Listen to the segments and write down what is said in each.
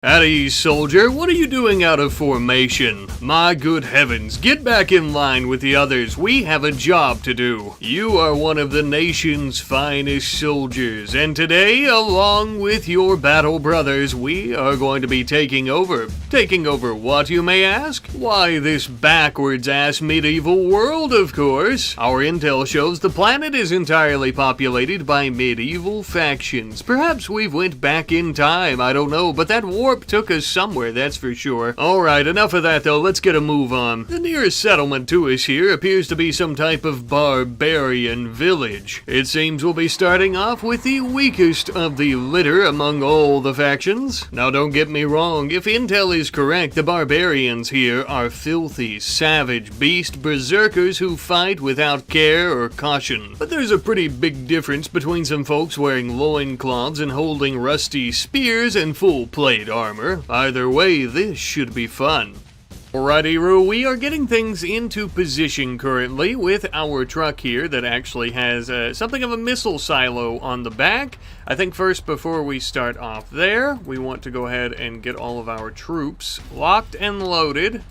At ease, soldier. What are you doing out of formation? My good heavens, get back in line with the others. We have a job to do. You are one of the nation's finest soldiers, and today, along with your battle brothers, we are going to be taking over. Taking over what, you may ask? Why, this backwards-ass medieval world, of course. Our intel shows the planet is entirely populated by medieval factions. Perhaps we've went back in time, I don't know, but that warp took us somewhere, that's for sure. Alright, enough of that though, let's get a move on. The nearest settlement to us here appears to be some type of barbarian village. It seems we'll be starting off with the weakest of the litter among all the factions. Now don't get me wrong, if intel is correct, the barbarians here are filthy, savage, beast berserkers who fight without care or caution. But there's a pretty big difference between some folks wearing loincloths and holding rusty spears and full plate armor. Either way, this should be fun. Alrighty, Roo, we are getting things into position currently with our truck here that actually has something of a missile silo on the back. I think first, before we start off there, we want to go ahead and get all of our troops locked and loaded.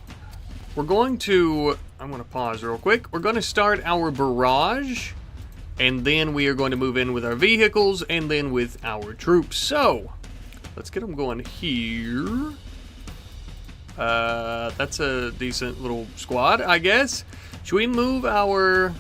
I'm going to pause real quick. We're going to start our barrage, and then we are going to move in with our vehicles, and then with our troops. So, let's get them going here. That's a decent little squad, I guess. Should we move our...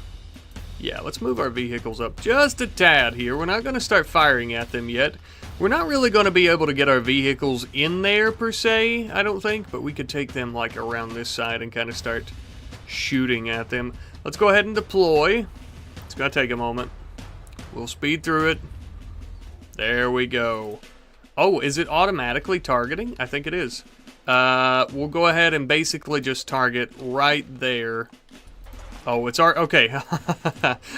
Yeah, let's move our vehicles up just a tad here. We're not going to start firing at them yet. We're not really going to be able to get our vehicles in there, per se, I don't think. But we could take them, like, around this side and kind of start shooting at them. Let's go ahead and deploy. It's going to take a moment. We'll speed through it. There we go. Oh, is it automatically targeting? I think it is. We'll go ahead and basically just target right there. Oh, it's our... Okay.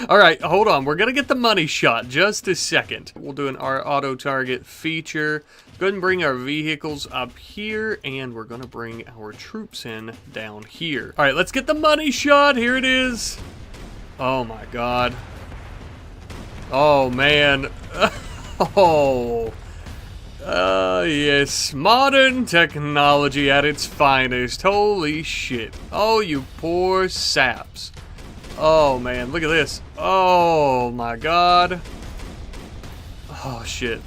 Alright, hold on. We're gonna get the money shot. Just a second. We'll do our auto-target feature. Go ahead and bring our vehicles up here, and we're gonna bring our troops in down here. Alright, let's get the money shot. Here it is. Oh, my God. Oh, man. Oh... yes, modern technology at its finest. Holy shit. Oh, you poor saps. Oh, man, look at this. Oh, my God. Oh, shit.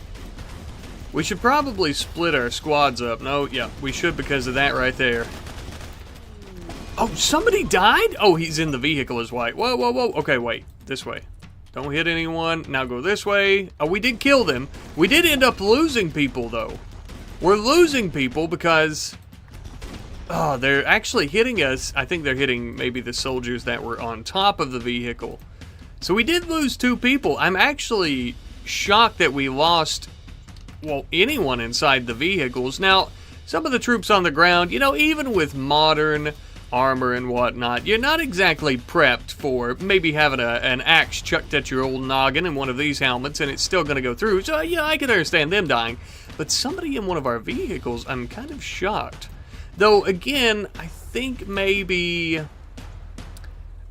We should probably split our squads up. No, yeah, we should because of that right there. Oh, somebody died? Oh, he's in the vehicle as white. Whoa, whoa, whoa. Okay, wait. This way. Don't hit anyone. Now go this way. Oh, we did kill them. We did end up losing people, though. We're losing people because... Oh, they're actually hitting us. I think they're hitting maybe the soldiers that were on top of the vehicle. So we did lose 2 people. I'm actually shocked that we lost, well, anyone inside the vehicles. Now, some of the troops on the ground, you know, even with modern armor and whatnot, you're not exactly prepped for maybe having an axe chucked at your old noggin in one of these helmets and it's still going to go through. So yeah, I can understand them dying. But somebody in one of our vehicles, I'm kind of shocked. Though again, I think maybe,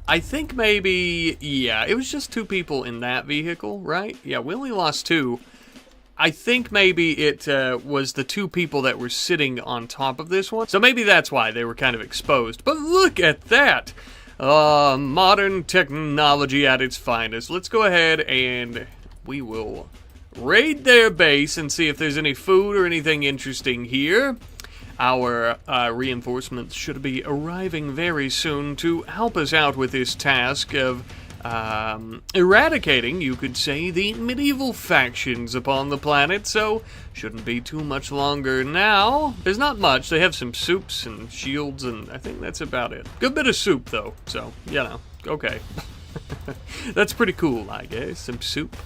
yeah, it was just 2 people in that vehicle, right? Yeah, we only lost 2. I think maybe it was the 2 people that were sitting on top of this one. So maybe that's why they were kind of exposed. But look at that! Modern technology at its finest. Let's go ahead and we will raid their base and see if there's any food or anything interesting here. Our reinforcements should be arriving very soon to help us out with this task of... eradicating, you could say, the medieval factions upon the planet, so shouldn't be too much longer now. There's not much. They have some soups and shields, and I think that's about it. Good bit of soup, though, so, you know, okay. That's pretty cool, I guess, some soup.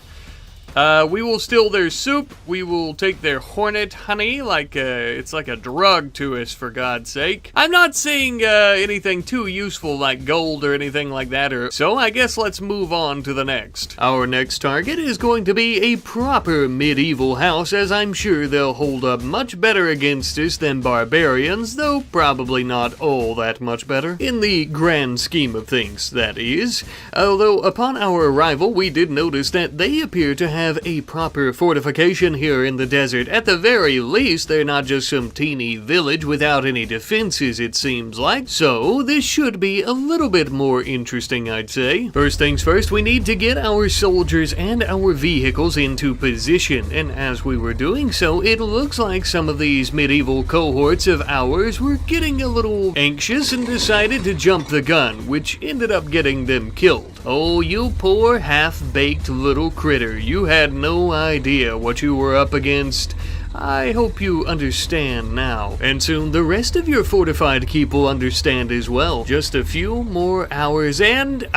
We will steal their soup. We will take their hornet honey like it's like a drug to us, for God's sake. I'm not seeing anything too useful like gold or anything like that, so I guess let's move on to the next. Our next target is going to be a proper medieval house, as I'm sure they'll hold up much better against us than barbarians, though probably not all that much better. In the grand scheme of things, that is. Although upon our arrival, we did notice that they appear to have a proper fortification here in the desert. At the very least, they're not just some teeny village without any defenses, it seems like. So, this should be a little bit more interesting, I'd say. First things first, we need to get our soldiers and our vehicles into position. And as we were doing so, it looks like some of these medieval cohorts of ours were getting a little anxious and decided to jump the gun, which ended up getting them killed. Oh, you poor half-baked little critter. You had no idea what you were up against. I hope you understand now. And soon the rest of your fortified keep will understand as well. Just a few more hours and,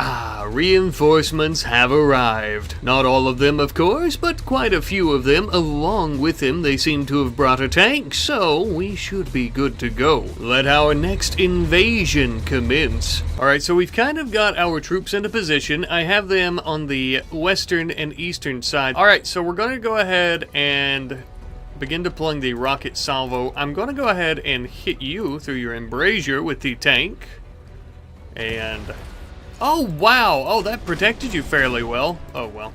reinforcements have arrived. Not all of them, of course, but quite a few of them. Along with them, they seem to have brought a tank, so we should be good to go. Let our next invasion commence. Alright, so we've kind of got our troops into position. I have them on the western and eastern side. Alright, so we're going to go ahead and begin deploying the rocket salvo. I'm going to go ahead and hit you through your embrasure with the tank. And... oh, wow! Oh, that protected you fairly well. Oh, well.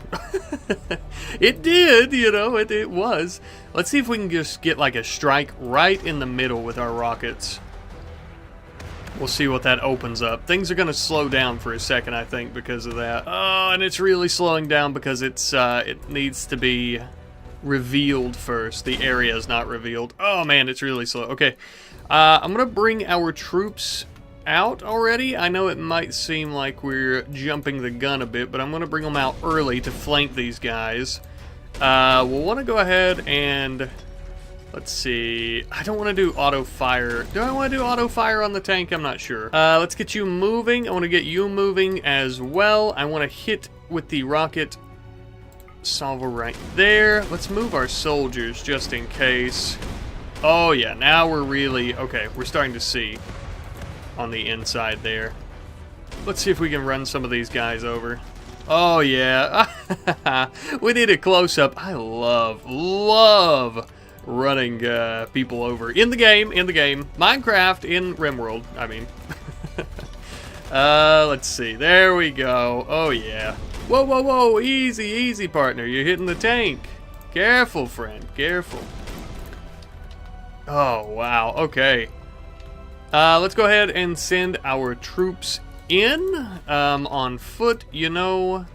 It did, you know, it was. Let's see if we can just get like a strike right in the middle with our rockets. We'll see what that opens up. Things are going to slow down for a second, I think, because of that. Oh, and it's really slowing down because it's it needs to be revealed first. The area is not revealed. Oh man, it's really slow. Okay, I'm gonna bring our troops out already. I know it might seem like we're jumping the gun a bit, but I'm gonna bring them out early to flank these guys. We'll want to go ahead and let's see. I don't want to do auto fire. Do I want to do auto fire on the tank? I'm not sure. Let's get you moving. I want to get you moving as well. I want to hit with the rocket salvo right there. Let's move our soldiers just in case. Oh yeah, now we're really okay. We're starting to see on the inside there. Let's see if we can run some of these guys over. Oh yeah. We need a close-up. I love running people over in the game. Minecraft in RimWorld, I mean. Let's see. There we go. Oh yeah. Whoa, whoa, whoa, easy, easy, partner. You're hitting the tank. Careful, friend, careful. Oh, wow, okay. Let's go ahead and send our troops in on foot. You know,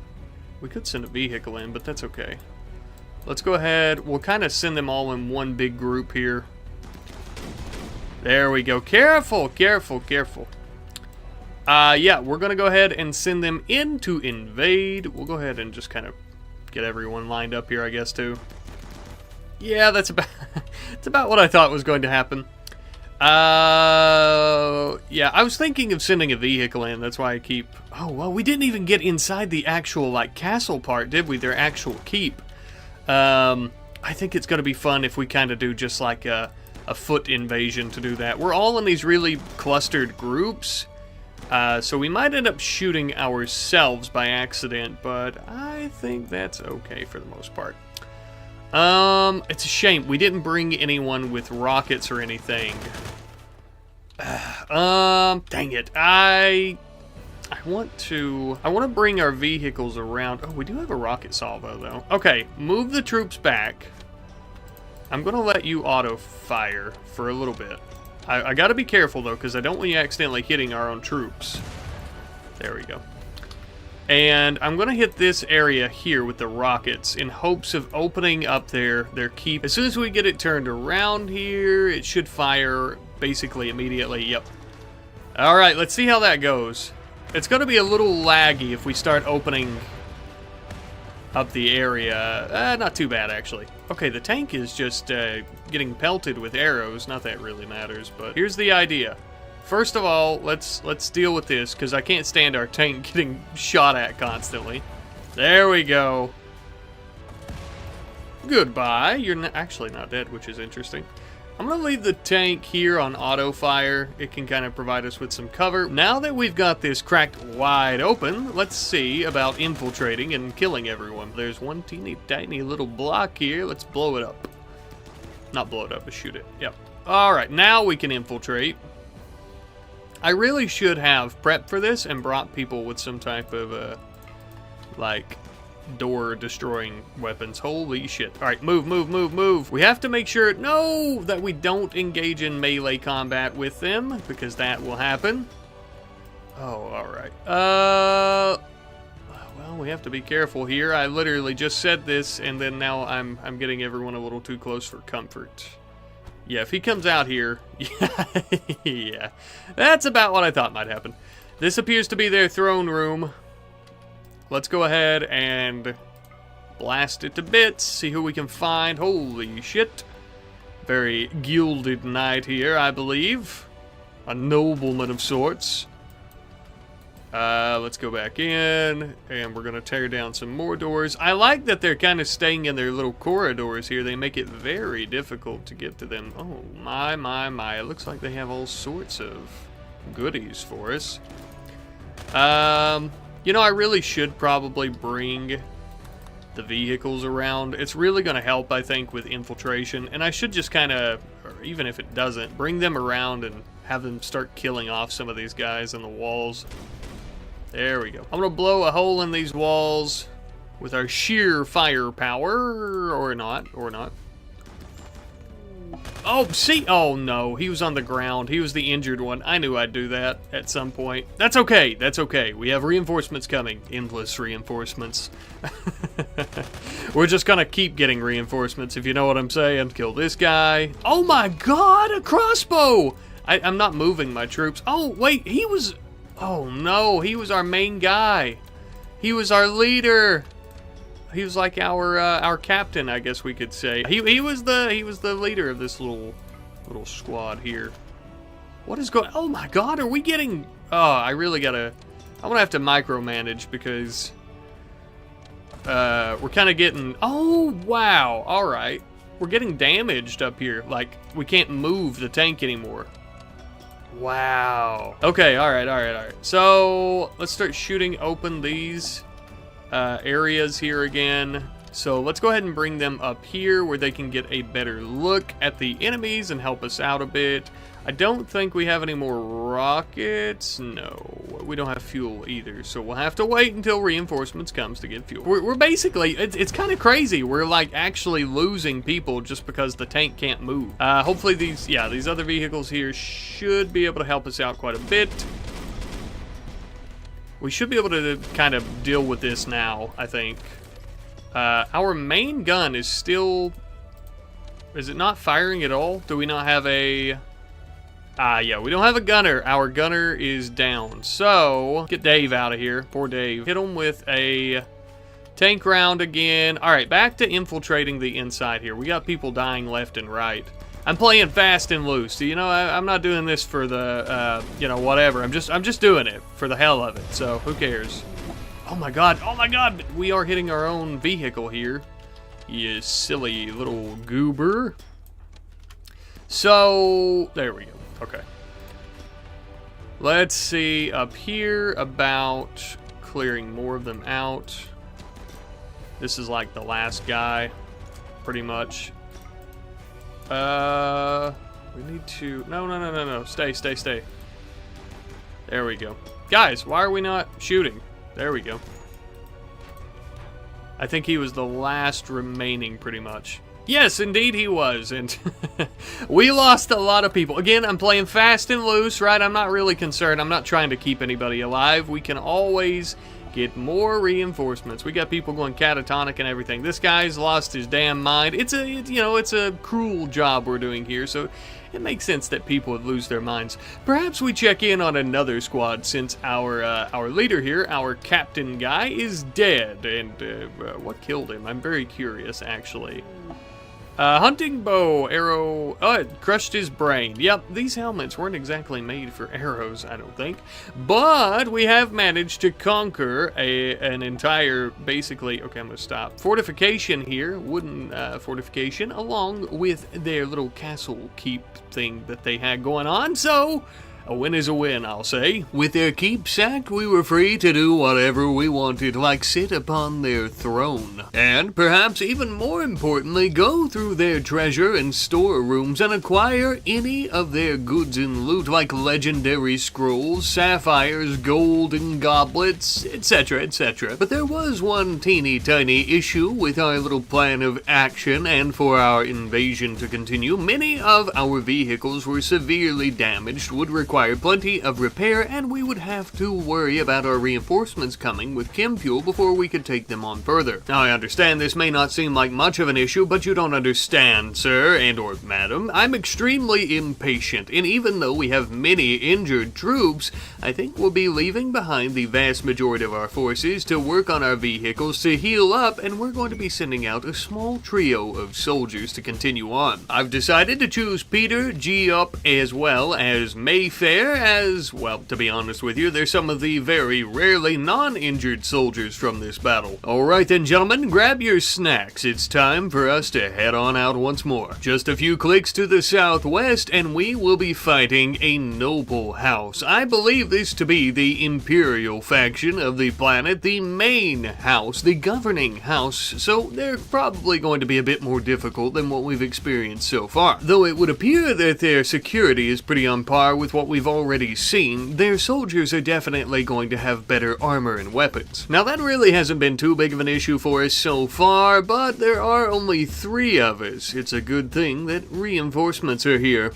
we could send a vehicle in, but that's okay. Let's go ahead. We'll kind of send them all in one big group here. There we go. Careful, careful, careful. Yeah, we're going to go ahead and send them in to invade. We'll go ahead and just kind of get everyone lined up here, I guess, too. Yeah, that's about, it's about what I thought was going to happen. Yeah, I was thinking of sending a vehicle in. That's why I keep... oh, well, we didn't even get inside the actual, like, castle part, did we? Their actual keep. I think it's going to be fun if we kind of do just like a foot invasion to do that. We're all in these really clustered groups. So we might end up shooting ourselves by accident, but I think that's okay for the most part. It's a shame we didn't bring anyone with rockets or anything. Dang it. I want to bring our vehicles around. Oh, we do have a rocket salvo though. Okay, move the troops back. I'm gonna let you auto fire for a little bit. I gotta be careful though, because I don't want you accidentally hitting our own troops. There we go. And I'm gonna hit this area here with the rockets in hopes of opening up their keep. As soon as we get it turned around here, it should fire basically immediately. Yep. Alright, let's see how that goes. It's gonna be a little laggy if we start opening up the area. Not too bad, actually. Okay, the tank is just getting pelted with arrows. Not that it really matters, but here's the idea. First of all, let's deal with this, because I can't stand our tank getting shot at constantly. There we go. Goodbye. You're actually not dead, which is interesting. I'm going to leave the tank here on auto fire. It can kind of provide us with some cover. Now that we've got this cracked wide open, let's see about infiltrating and killing everyone. There's one teeny tiny little block here. Let's blow it up. Not blow it up, but shoot it. Yep. Alright, now we can infiltrate. I really should have prepped for this and brought people with some type of, like, door destroying weapons. Holy shit. All right, move, move, move, move. We have to make sure, no, that we don't engage in melee combat with them, because that will happen. Oh, all right. Well, we have to be careful here. I literally just said this, and then now I'm getting everyone a little too close for comfort. Yeah, if he comes out here, yeah, that's about what I thought might happen. This appears to be their throne room. Let's go ahead and blast it to bits, see who we can find. Holy shit. Very gilded knight here, I believe. A nobleman of sorts. Let's go back in, and we're going to tear down some more doors. I like that they're kind of staying in their little corridors here. They make it very difficult to get to them. Oh, my, my, my. It looks like they have all sorts of goodies for us. You know, I really should probably bring the vehicles around. It's really going to help, I think, with infiltration. And I should just kind of, or even if it doesn't, bring them around and have them start killing off some of these guys in the walls. There we go. I'm going to blow a hole in these walls with our sheer firepower. Or not, or not. Oh, see? Oh, no. He was on the ground. He was the injured one. I knew I'd do that at some point. That's okay. That's okay. We have reinforcements coming. Endless reinforcements. We're just going to keep getting reinforcements, if you know what I'm saying. Kill this guy. Oh, my God. A crossbow. I'm not moving my troops. Oh, wait. He was... Oh, no. He was our main guy. He was our leader. He was like our captain, I guess we could say. He was the leader of this little squad here. What is going? Oh my God, are we getting? Oh, I'm gonna have to micromanage because we're kind of getting. Oh wow, all right, we're getting damaged up here. Like we can't move the tank anymore. Wow. Okay, all right. So let's start shooting open these areas here again. So let's go ahead and bring them up here where they can get a better look at the enemies and help us out a bit. I don't think we have any more rockets. No, we don't have fuel either. So we'll have to wait until reinforcements comes to get fuel. We're basically, it's kind of crazy. We're like actually losing people just because the tank can't move. Hopefully these other vehicles here should be able to help us out quite a bit. We should be able to kind of deal with this now, I think. Our main gun is still... Is it not firing at all? Do we not have a... yeah, we don't have a gunner. Our gunner is down. So, get Dave out of here. Poor Dave. Hit him with a tank round again. All right, back to infiltrating the inside here. We got people dying left and right. I'm playing fast and loose. You know, I'm not doing this for the, you know, whatever. I'm just doing it for the hell of it. So who cares? Oh my God! Oh my God! We are hitting our own vehicle here. You silly little goober. So there we go. Okay. Let's see up here about clearing more of them out. This is like the last guy, pretty much. We need to... No. Stay. There we go. Guys, why are we not shooting? There we go. I think he was the last remaining, pretty much. Yes, indeed he was, and we lost a lot of people. Again, I'm playing fast and loose, right? I'm not really concerned. I'm not trying to keep anybody alive. We can always get more reinforcements. We got people going catatonic and everything. This guy's lost his damn mind. It's a cruel job we're doing here, so it makes sense that people would lose their minds. Perhaps we check in on another squad since our leader here, our captain guy, is dead. And what killed him? I'm very curious, actually. Hunting bow, arrow, it crushed his brain. Yep, these helmets weren't exactly made for arrows, I don't think. But we have managed to conquer an entire, basically, okay, I'm going to stop. Fortification here, wooden fortification, along with their little castle keep thing that they had going on. So, A win is a win, I'll say. With their keep sacked, we were free to do whatever we wanted, like sit upon their throne. And, perhaps even more importantly, go through their treasure and storerooms and acquire any of their goods and loot, like legendary scrolls, sapphires, golden goblets, etc., etc. But there was one teeny tiny issue with our little plan of action, and for our invasion to continue, many of our vehicles were severely damaged, would require plenty of repair, and we would have to worry about our reinforcements coming with chem fuel before we could take them on further. Now, I understand this may not seem like much of an issue, but you don't understand, sir and or madam. I'm extremely impatient, and even though we have many injured troops, I think we'll be leaving behind the vast majority of our forces to work on our vehicles to heal up, and we're going to be sending out a small trio of soldiers to continue on. I've decided to choose Peter G. up as well as Mayfair, as, well, to be honest with you, they're some of the very rarely non-injured soldiers from this battle. Alright then, gentlemen, grab your snacks. It's time for us to head on out once more. Just a few clicks to the southwest, and we will be fighting a noble house. I believe this to be the Imperial faction of the planet, the main house, the governing house, so they're probably going to be a bit more difficult than what we've experienced so far. Though it would appear that their security is pretty on par with what we've already seen, their soldiers are definitely going to have better armor and weapons. Now that really hasn't been too big of an issue for us so far, but there are only 3 of us. It's a good thing that reinforcements are here.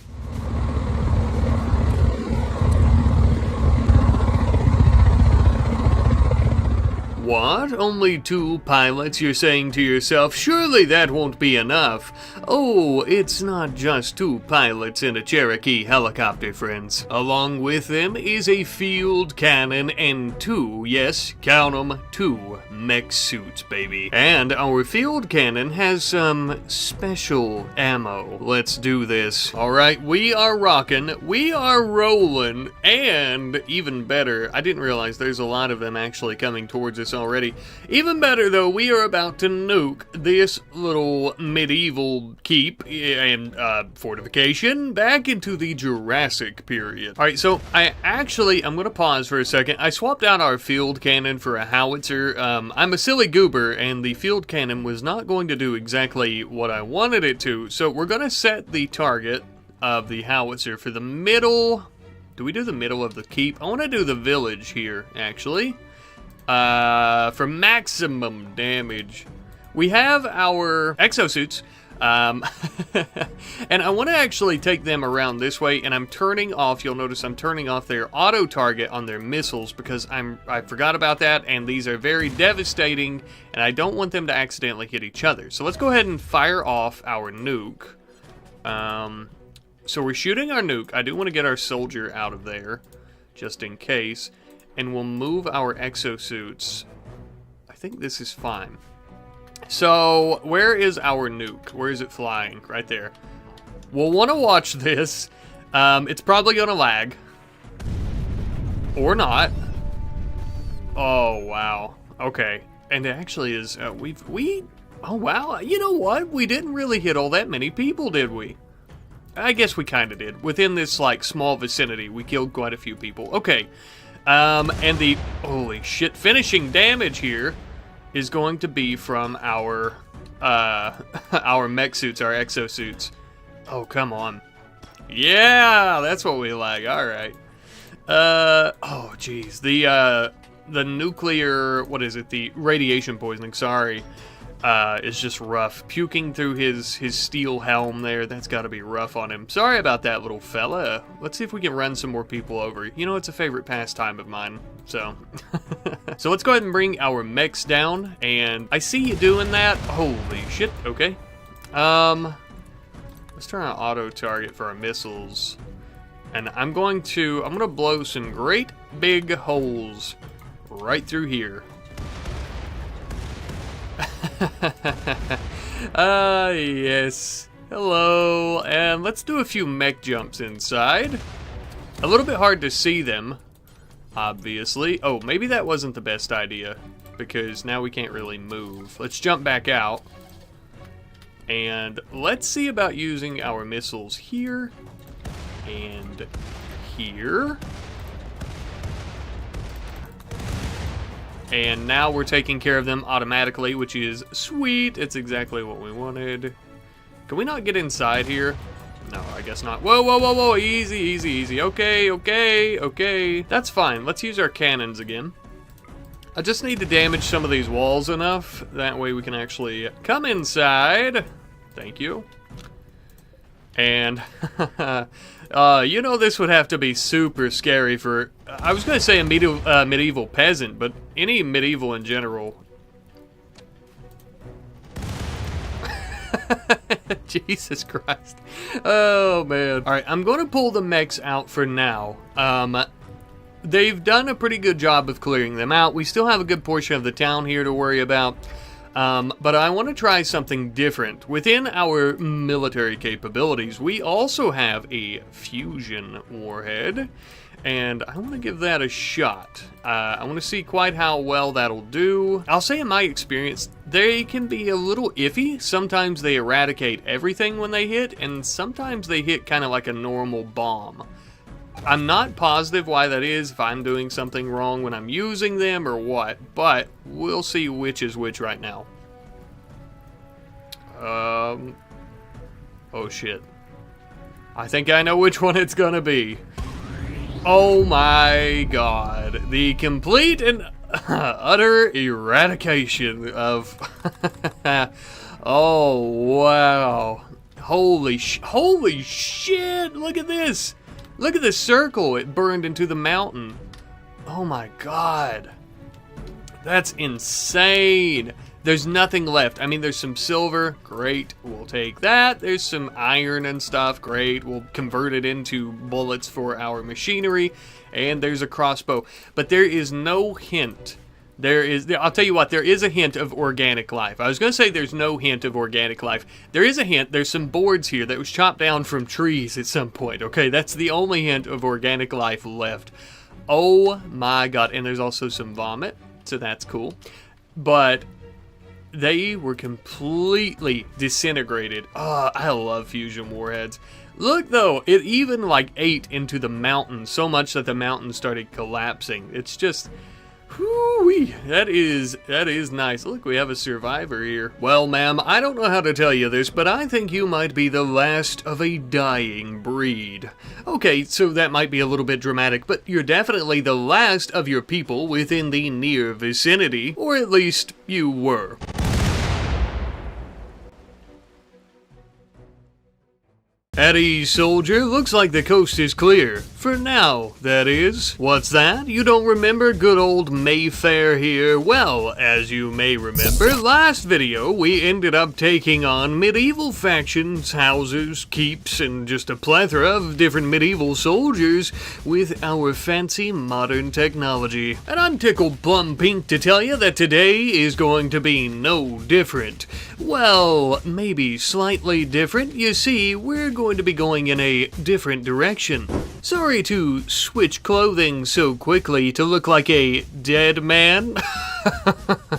What? Only 2 pilots, you're saying to yourself? Surely that won't be enough. Oh, it's not just 2 pilots in a Cherokee helicopter, friends. Along with them is a field cannon and 2, yes, count 'em, 2 mech suits, baby. And our field cannon has some special ammo. Let's do this. Alright, we are rocking, we are rolling, and even better, I didn't realize there's a lot of them actually coming towards us already. Even better though, we are about to nuke this little medieval keep and fortification back into the Jurassic period. Alright, so I'm gonna pause for a second. I swapped out our field cannon for a howitzer. I'm a silly goober, and the field cannon was not going to do exactly what I wanted it to, so we're gonna set the target of the howitzer for the middle. Do we do the middle of the keep? I want to do the village here, actually. For maximum damage. We have our exosuits, and I want to actually take them around this way, and I'm turning off, you'll notice I'm turning off their auto target on their missiles because I forgot about that, and these are very devastating, and I don't want them to accidentally hit each other. So let's go ahead and fire off our nuke. So we're shooting our nuke. I do want to get our soldier out of there, just in case. And we'll move our exosuits. I think this is fine. So, where is our nuke? Where is it flying? Right there. We'll want to watch this. It's probably going to lag. Or not. Oh, wow. Okay. And it actually is, oh, wow. You know what? We didn't really hit all that many people, did we? I guess we kind of did. Within this, like, small vicinity, we killed quite a few people. Okay. And the, holy shit, finishing damage here is going to be from our mech suits, our exosuits. Oh, come on. Yeah, that's what we like. All right. Oh, geez. The nuclear, what is it? The radiation poisoning, sorry, is just rough. Puking through his steel helm there, that's got to be rough on him. Sorry about that, little fella. Let's see if we can run some more people over. You know, it's a favorite pastime of mine, so. So let's go ahead and bring our mechs down, and I see you doing that. Holy shit, okay. Let's turn on auto target for our missiles. And I'm gonna blow some great big holes right through here. Yes. Hello. And let's do a few mech jumps inside. A little bit hard to see them, obviously. Oh, maybe that wasn't the best idea, because now we can't really move. Let's jump back out. And let's see about using our missiles here and here. And now we're taking care of them automatically, which is sweet. It's exactly what we wanted. Can we not get inside here? No, I guess not. Whoa, whoa, whoa, whoa. Easy, easy, easy. Okay, okay, okay. That's fine. Let's use our cannons again. I just need to damage some of these walls enough. That way we can actually come inside. Thank you. And, you know, this would have to be super scary for, I was going to say a medieval peasant, but any medieval in general. Jesus Christ. Oh, man. All right, I'm going to pull the mechs out for now. They've done a pretty good job of clearing them out. We still have a good portion of the town here to worry about. But I want to try something different. Within our military capabilities, we also have a fusion warhead. And I want to give that a shot. I want to see quite how well that'll do. I'll say in my experience, they can be a little iffy. Sometimes they eradicate everything when they hit, and sometimes they hit kind of like a normal bomb. I'm not positive why that is, if I'm doing something wrong when I'm using them or what, but we'll see which is which right now. Oh shit. I think I know which one it's gonna be. Oh my god. The complete and utter eradication of... Oh, wow. Holy shit, look at this. Look at the circle it burned into the mountain. Oh my god. That's insane. There's nothing left. I mean, there's some silver. Great. We'll take that. There's some iron and stuff. Great. We'll convert it into bullets for our machinery. And there's a crossbow. But there is no hint. I'll tell you what, there is a hint of organic life. I was going to say there's no hint of organic life. There is a hint. There's some boards here that was chopped down from trees at some point. Okay, that's the only hint of organic life left. Oh my god. And there's also some vomit, so that's cool. But they were completely disintegrated. Oh, I love fusion warheads. Look though, it even like ate into the mountain so much that the mountain started collapsing. It's just... Whoo-wee, that is nice. Look, we have a survivor here. Well, ma'am, I don't know how to tell you this, but I think you might be the last of a dying breed. Okay, so that might be a little bit dramatic, but you're definitely the last of your people within the near vicinity, or at least you were. Eddie, soldier, looks like the coast is clear. For now, that is. What's that? You don't remember good old Mayfair here? Well, as you may remember, last video we ended up taking on medieval factions, houses, keeps, and just a plethora of different medieval soldiers with our fancy modern technology. And I'm tickled plum pink to tell you that today is going to be no different. Well, maybe slightly different. You see, we're going to be going in a different direction. Sorry to switch clothing so quickly to look like a dead man.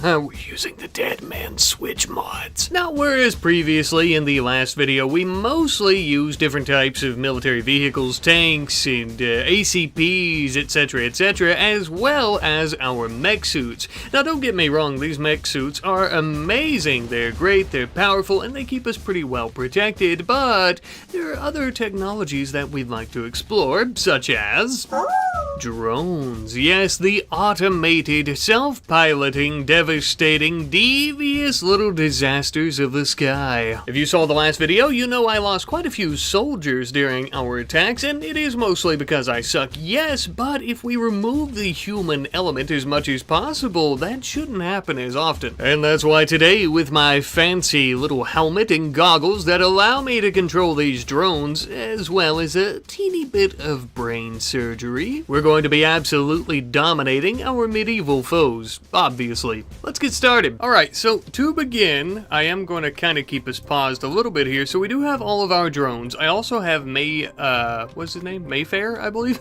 We're using the dead man switch mods. Now, whereas previously in the last video we mostly used different types of military vehicles, tanks, and ACPs, etc., as well as our mech suits. Now, don't get me wrong, these mech suits are amazing. They're great, they're powerful, and they keep us pretty well protected, but there are other technologies that we'd like to explore, such as drones. Yes, the automated, self-piloting, devastating, devious little disasters of the sky. If you saw the last video, you know I lost quite a few soldiers during our attacks, and it is mostly because I suck, yes, but if we remove the human element as much as possible, that shouldn't happen as often. And that's why today, with my fancy little helmet and goggles that allow me to control these drones, as well as a teeny bit of brain surgery, we're going to be absolutely dominating our medieval foes, obviously. Let's get started. Alright, so to begin, I am going to kind of keep us paused a little bit here. So we do have all of our drones. I also have what's his name? Mayfair, I believe?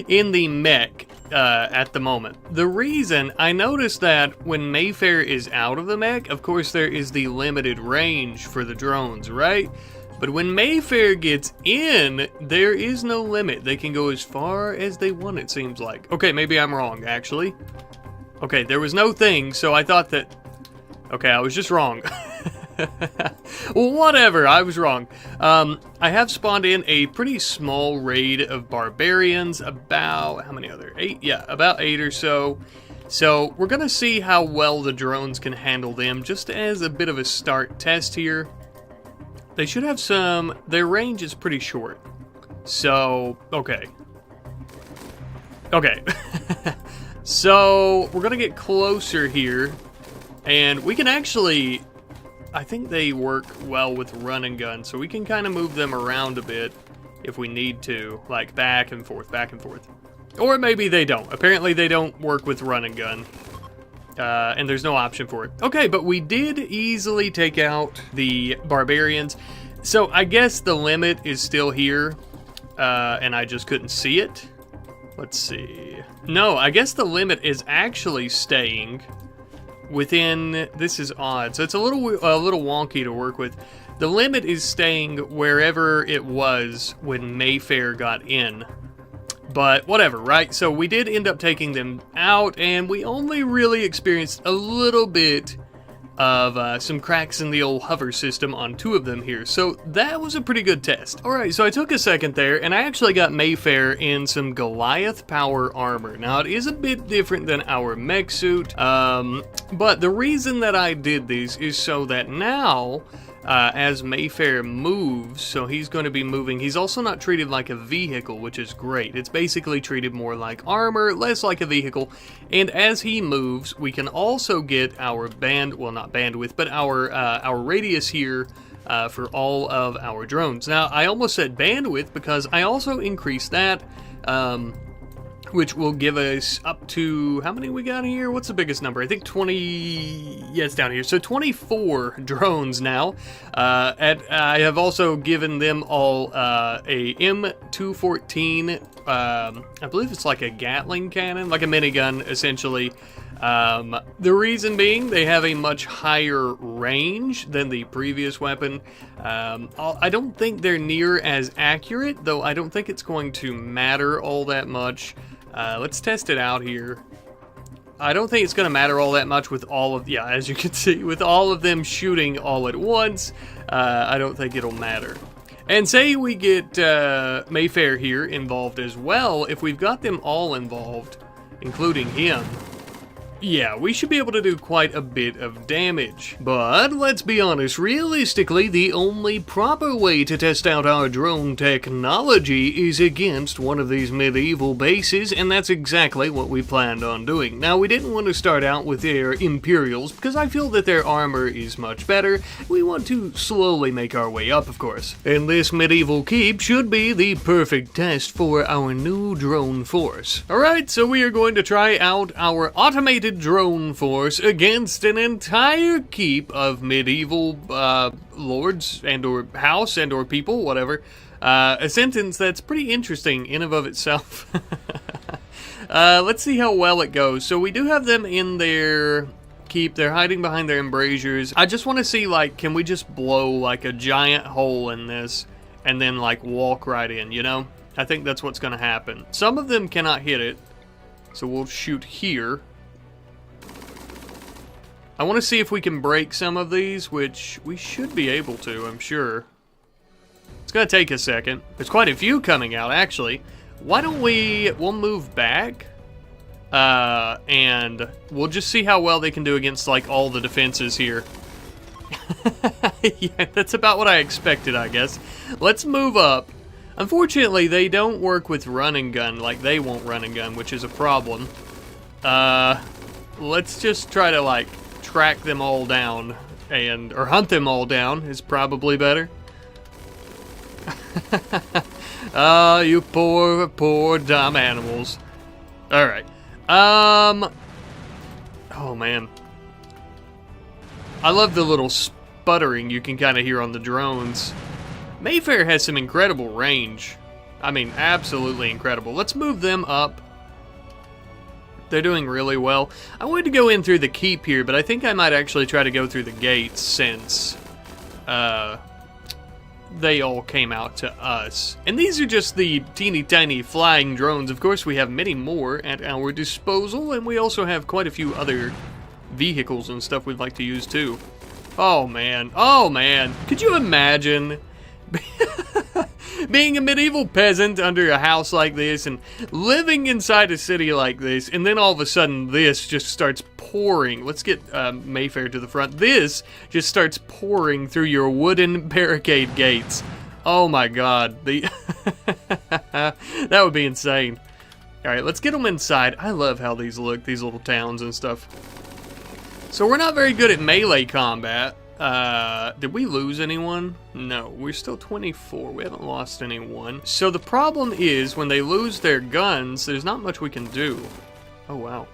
in the mech at the moment. The reason, I noticed that when Mayfair is out of the mech, of course there is the limited range for the drones, right? But when Mayfair gets in, there is no limit. They can go as far as they want, it seems like. Okay, maybe I'm wrong, actually. Okay, there was no thing, so I thought that... Okay, I was just wrong. Well, whatever, I was wrong. I have spawned in a pretty small raid of barbarians, about, how many other? 8? Yeah, about 8 or so. So, we're gonna see how well the drones can handle them, just as a bit of a start test here. They should have some, their range is pretty short. So, okay. Okay. So, we're gonna get closer here, and we can actually... I think they work well with run and gun, so we can kind of move them around a bit if we need to, like back and forth, back and forth. Or maybe they don't. Apparently they don't work with run and gun, and there's no option for it. Okay, but we did easily take out the barbarians, so I guess the limit is still here, and I just couldn't see it. Let's see. No, I guess the limit is actually staying within, this is odd, so it's a little wonky to work with. The limit is staying wherever it was when Mayfair got in. But whatever, right? So we did end up taking them out, and we only really experienced a little bit of some cracks in the old hover system on 2 of them here. So that was a pretty good test. Alright, so I took a second there, and I actually got Mayfair in some Goliath power armor. Now, it is a bit different than our mech suit, but the reason that I did these is so that now, as Mayfair moves, so he's going to be moving, he's also not treated like a vehicle, which is great. It's basically treated more like armor, less like a vehicle, and as he moves, we can also get our not bandwidth, but our radius here for all of our drones. Now, I almost said bandwidth because I also increased that, which will give us up to, how many we got here? What's the biggest number? I think 20, yeah, it's down here. So 24 drones now. I have also given them all a M214, I believe it's like a Gatling cannon, like a minigun, essentially. The reason being, they have a much higher range than the previous weapon. I don't think they're near as accurate, though I don't think it's going to matter all that much. Let's test it out here. I don't think it's going to matter all that much with all of, yeah, as you can see, with all of them shooting all at once, I don't think it'll matter. And say we get Mayfair here involved as well, if we've got them all involved, including him, yeah, we should be able to do quite a bit of damage. But let's be honest, realistically, the only proper way to test out our drone technology is against one of these medieval bases, and that's exactly what we planned on doing. Now, we didn't want to start out with their Imperials, because I feel that their armor is much better. We want to slowly make our way up, of course. And this medieval keep should be the perfect test for our new drone force. Alright, so we are going to try out our automated drone force against an entire keep of medieval lords and or house and or people, whatever. A sentence that's pretty interesting in and of itself. Let's see how well it goes. So we do have them in their keep. They're hiding behind their embrasures. I just want to see, like, can we just blow like a giant hole in this and then like walk right in, you know? I think that's what's going to happen. Some of them cannot hit it, so we'll shoot here. I want to see if we can break some of these, which we should be able to, I'm sure. It's going to take a second. There's quite a few coming out, actually. Why don't we'll move back, and we'll just see how well they can do against, like, all the defenses here. Yeah, that's about what I expected, I guess. Let's move up. Unfortunately, they don't work with run and gun, like they won't run and gun, which is a problem. Let's just try to, like, track them all down, or hunt them all down is probably better. Ah, you poor dumb animals. Alright. Oh man. I love the little sputtering you can kind of hear on the drones. Mayfair has some incredible range. I mean, absolutely incredible. Let's move them up. They're doing really well. I wanted to go in through the keep here, but I think I might actually try to go through the gates since they all came out to us. And these are just the teeny tiny flying drones. Of course, we have many more at our disposal, and we also have quite a few other vehicles and stuff we'd like to use too. Oh man, could you imagine being a medieval peasant under a house like this and living inside a city like this, and then all of a sudden this just starts pouring. Let's get Mayfair to the front. This just starts pouring through your wooden barricade gates. Oh my god, that would be insane. Alright, let's get them inside. I love how these look, these little towns and stuff. So we're not very good at melee combat. Did we lose anyone? No, we're still 24. We haven't lost anyone. So the problem is when they lose their guns, there's not much we can do. Oh, wow.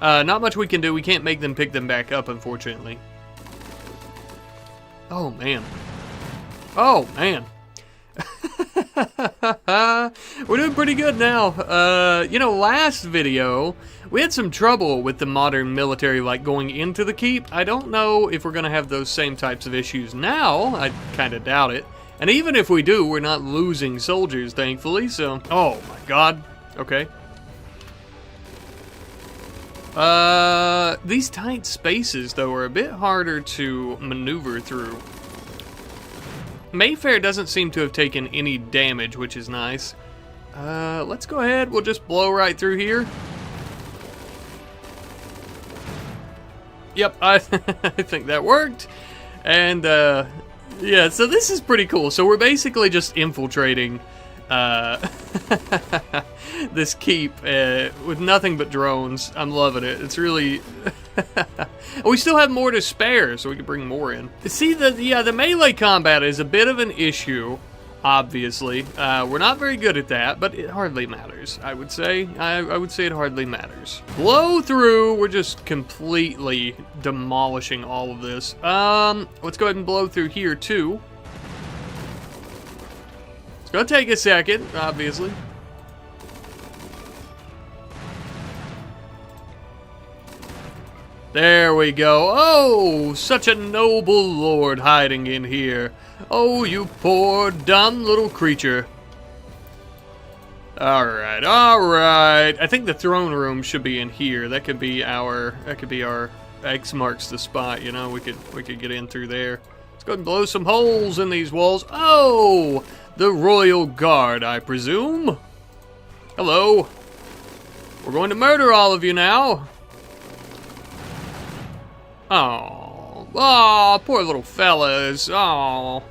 Not much we can do. We can't make them pick them back up, unfortunately. Oh, man. Oh, man. We're doing pretty good now. You know, last video, we had some trouble with the modern military, like, going into the keep. I don't know if we're going to have those same types of issues now. I kind of doubt it. And even if we do, we're not losing soldiers, thankfully, so... Oh, my God. Okay. These tight spaces, though, are a bit harder to maneuver through. Mayfair doesn't seem to have taken any damage, which is nice. Let's go ahead. We'll just blow right through here. Yep, I think that worked. And, yeah, so this is pretty cool. So we're basically just infiltrating this keep with nothing but drones. I'm loving it. It's really... We still have more to spare, so we can bring more in. See, the melee combat is a bit of an issue, obviously. We're not very good at that, but it hardly matters, I would say. I would say it hardly matters. Blow through. We're just completely demolishing all of this. Let's go ahead and blow through here, too. It's gonna take a second, obviously. There we go. Oh, such a noble lord hiding in here. Oh, you poor, dumb little creature. Alright, alright. I think the throne room should be in here. That could be our X marks the spot, you know. We could get in through there. Let's go ahead and blow some holes in these walls. Oh, the royal guard, I presume. Hello. We're going to murder all of you now. Oh, poor little fellas. Oh.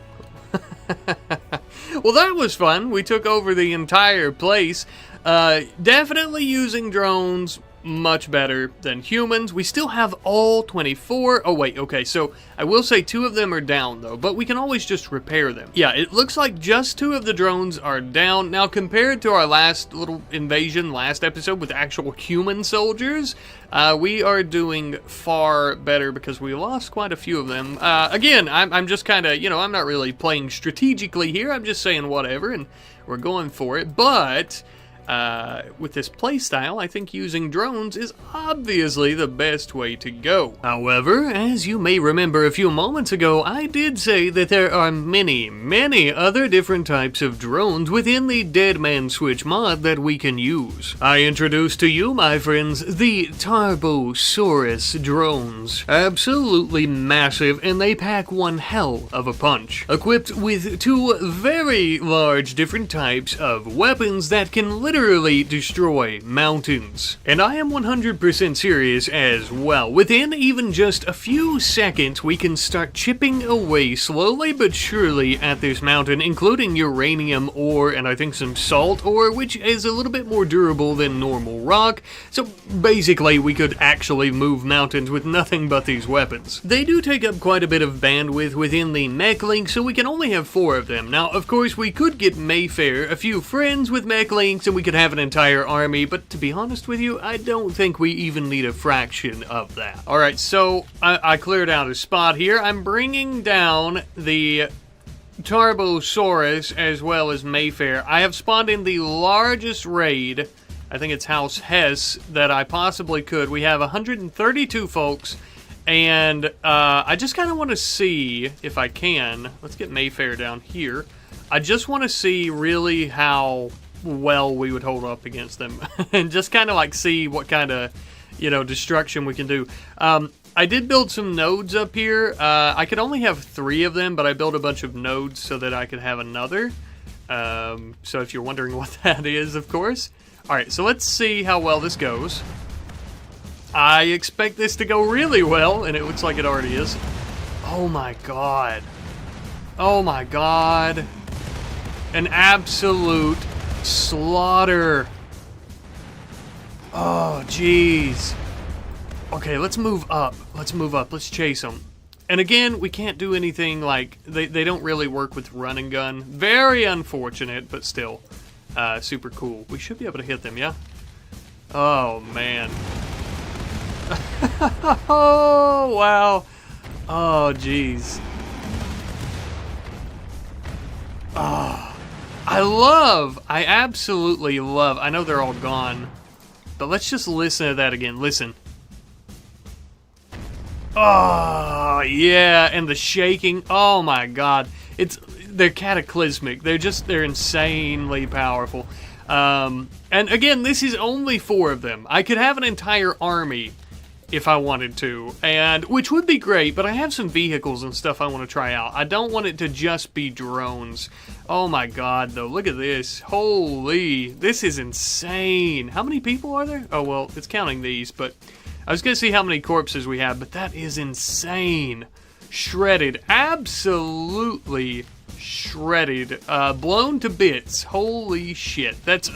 Well, that was fun. We took over the entire place. Definitely using drones much better than humans. We still have all 24. Oh, wait, okay, so I will say 2 of them are down, though, but we can always just repair them. Yeah, it looks like just 2 of the drones are down. Now, compared to our last little invasion, last episode with actual human soldiers, we are doing far better because we lost quite a few of them. Again, I'm just kind of, you know, I'm not really playing strategically here. I'm just saying whatever, and we're going for it, but... with this playstyle, I think using drones is obviously the best way to go. However, as you may remember a few moments ago, I did say that there are many, many other different types of drones within the Dead Man Switch mod that we can use. I introduced to you, my friends, the Tarbosaurus drones. Absolutely massive, and they pack one hell of a punch. Equipped with 2 very large different types of weapons that can literally destroy mountains. And I am 100% serious as well. Within even just a few seconds, we can start chipping away slowly but surely at this mountain, including uranium ore and I think some salt ore, which is a little bit more durable than normal rock. So basically, we could actually move mountains with nothing but these weapons. They do take up quite a bit of bandwidth within the mech link, so we can only have 4 of them. Now, of course, we could get Mayfair, a few friends with mech links, and we could have an entire army, but to be honest with you, I don't think we even need a fraction of that. Alright, so I cleared out a spot here. I'm bringing down the Tarbosaurus as well as Mayfair. I have spawned in the largest raid, I think it's House Hess, that I possibly could. We have 132 folks, And I just kind of want to see if I can. Let's get Mayfair down here. I just want to see really how well we would hold up against them. And just kind of like see what kind of, you know, destruction we can do. I did build some nodes up here. I could only have 3 of them, but I built a bunch of nodes so that I could have another. So if you're wondering what that is, of course. Alright, so let's see how well this goes. I expect this to go really well, and it looks like it already is. Oh my god. Oh my god. An absolute slaughter. Oh, jeez. Okay, let's move up. Let's move up. Let's chase them. And again, we can't do anything like... They don't really work with run and gun. Very unfortunate, but still. Super cool. We should be able to hit them, yeah? Oh, man. Oh, wow. Oh, jeez. Oh, I absolutely love... I know they're all gone. But let's just listen to that again. Listen. Oh, yeah, and the shaking. Oh my god. They're cataclysmic. They're insanely powerful. And again, this is only 4 of them. I could have an entire army if I wanted to, and which would be great, but I have some vehicles and stuff I want to try out. I don't want it to just be drones. Oh my god, though. Look at this. Holy, this is insane. How many people are there? Oh, well, it's counting these, but I was going to see how many corpses we have, but that is insane. Shredded. Absolutely shredded. Blown to bits. Holy shit. That's...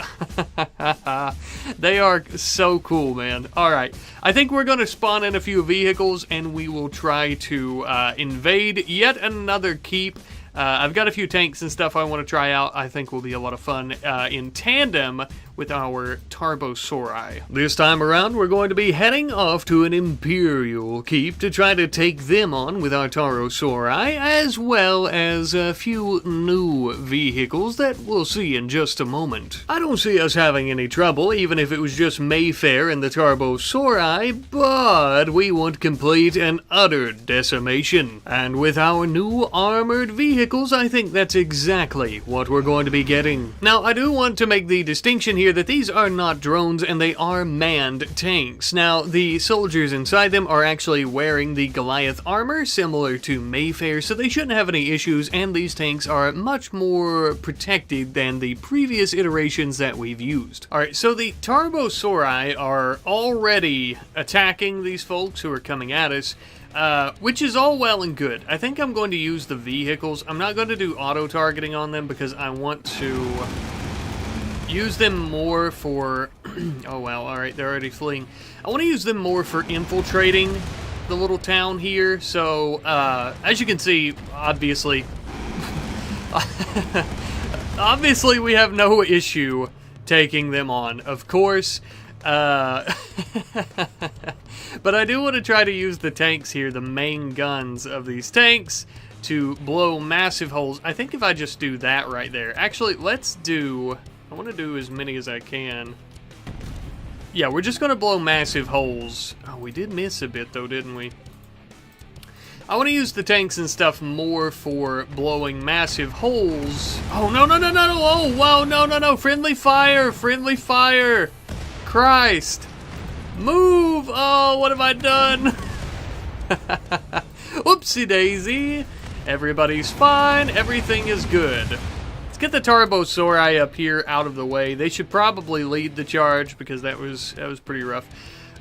They are so cool, man. Alright. I think we're going to spawn in a few vehicles, and we will try to invade yet another keep. I've got a few tanks and stuff I want to try out. I think will be a lot of fun in tandem with our Tarbosaurus. This time around, we're going to be heading off to an Imperial keep to try to take them on with our Tarbosaurus, as well as a few new vehicles that we'll see in just a moment. I don't see us having any trouble, even if it was just Mayfair and the Tarbosaurus, but we want complete and utter decimation. And with our new armored vehicles, I think that's exactly what we're going to be getting. Now, I do want to make the distinction here that these are not drones and they are manned tanks. Now, the soldiers inside them are actually wearing the Goliath armor, similar to Mayfair, so they shouldn't have any issues, and these tanks are much more protected than the previous iterations that we've used. Alright, so the Tarbosaurus are already attacking these folks who are coming at us. Which is all well and good. I think I'm going to use the vehicles. I'm not going to do auto-targeting on them because I want to use them more for... oh, well, alright, they're already fleeing. I want to use them more for infiltrating the little town here. So, as you can see, obviously... obviously, we have no issue taking them on, of course. But I do want to try to use the tanks here, the main guns of these tanks, to blow massive holes. I think if I just do that right there. Actually, let's do... I want to do as many as I can. Yeah, we're just going to blow massive holes. Oh, we did miss a bit, though, didn't we? I want to use the tanks and stuff more for blowing massive holes. Oh, no, no, no, no, no. Oh, wow, no, no, no. Friendly fire. Friendly fire. Christ. Move. Oh, what have I done? Whoopsie daisy. Everybody's fine. Everything is good. Let's get the Tarbosaurus up here out of the way. They should probably lead the charge because that was pretty rough.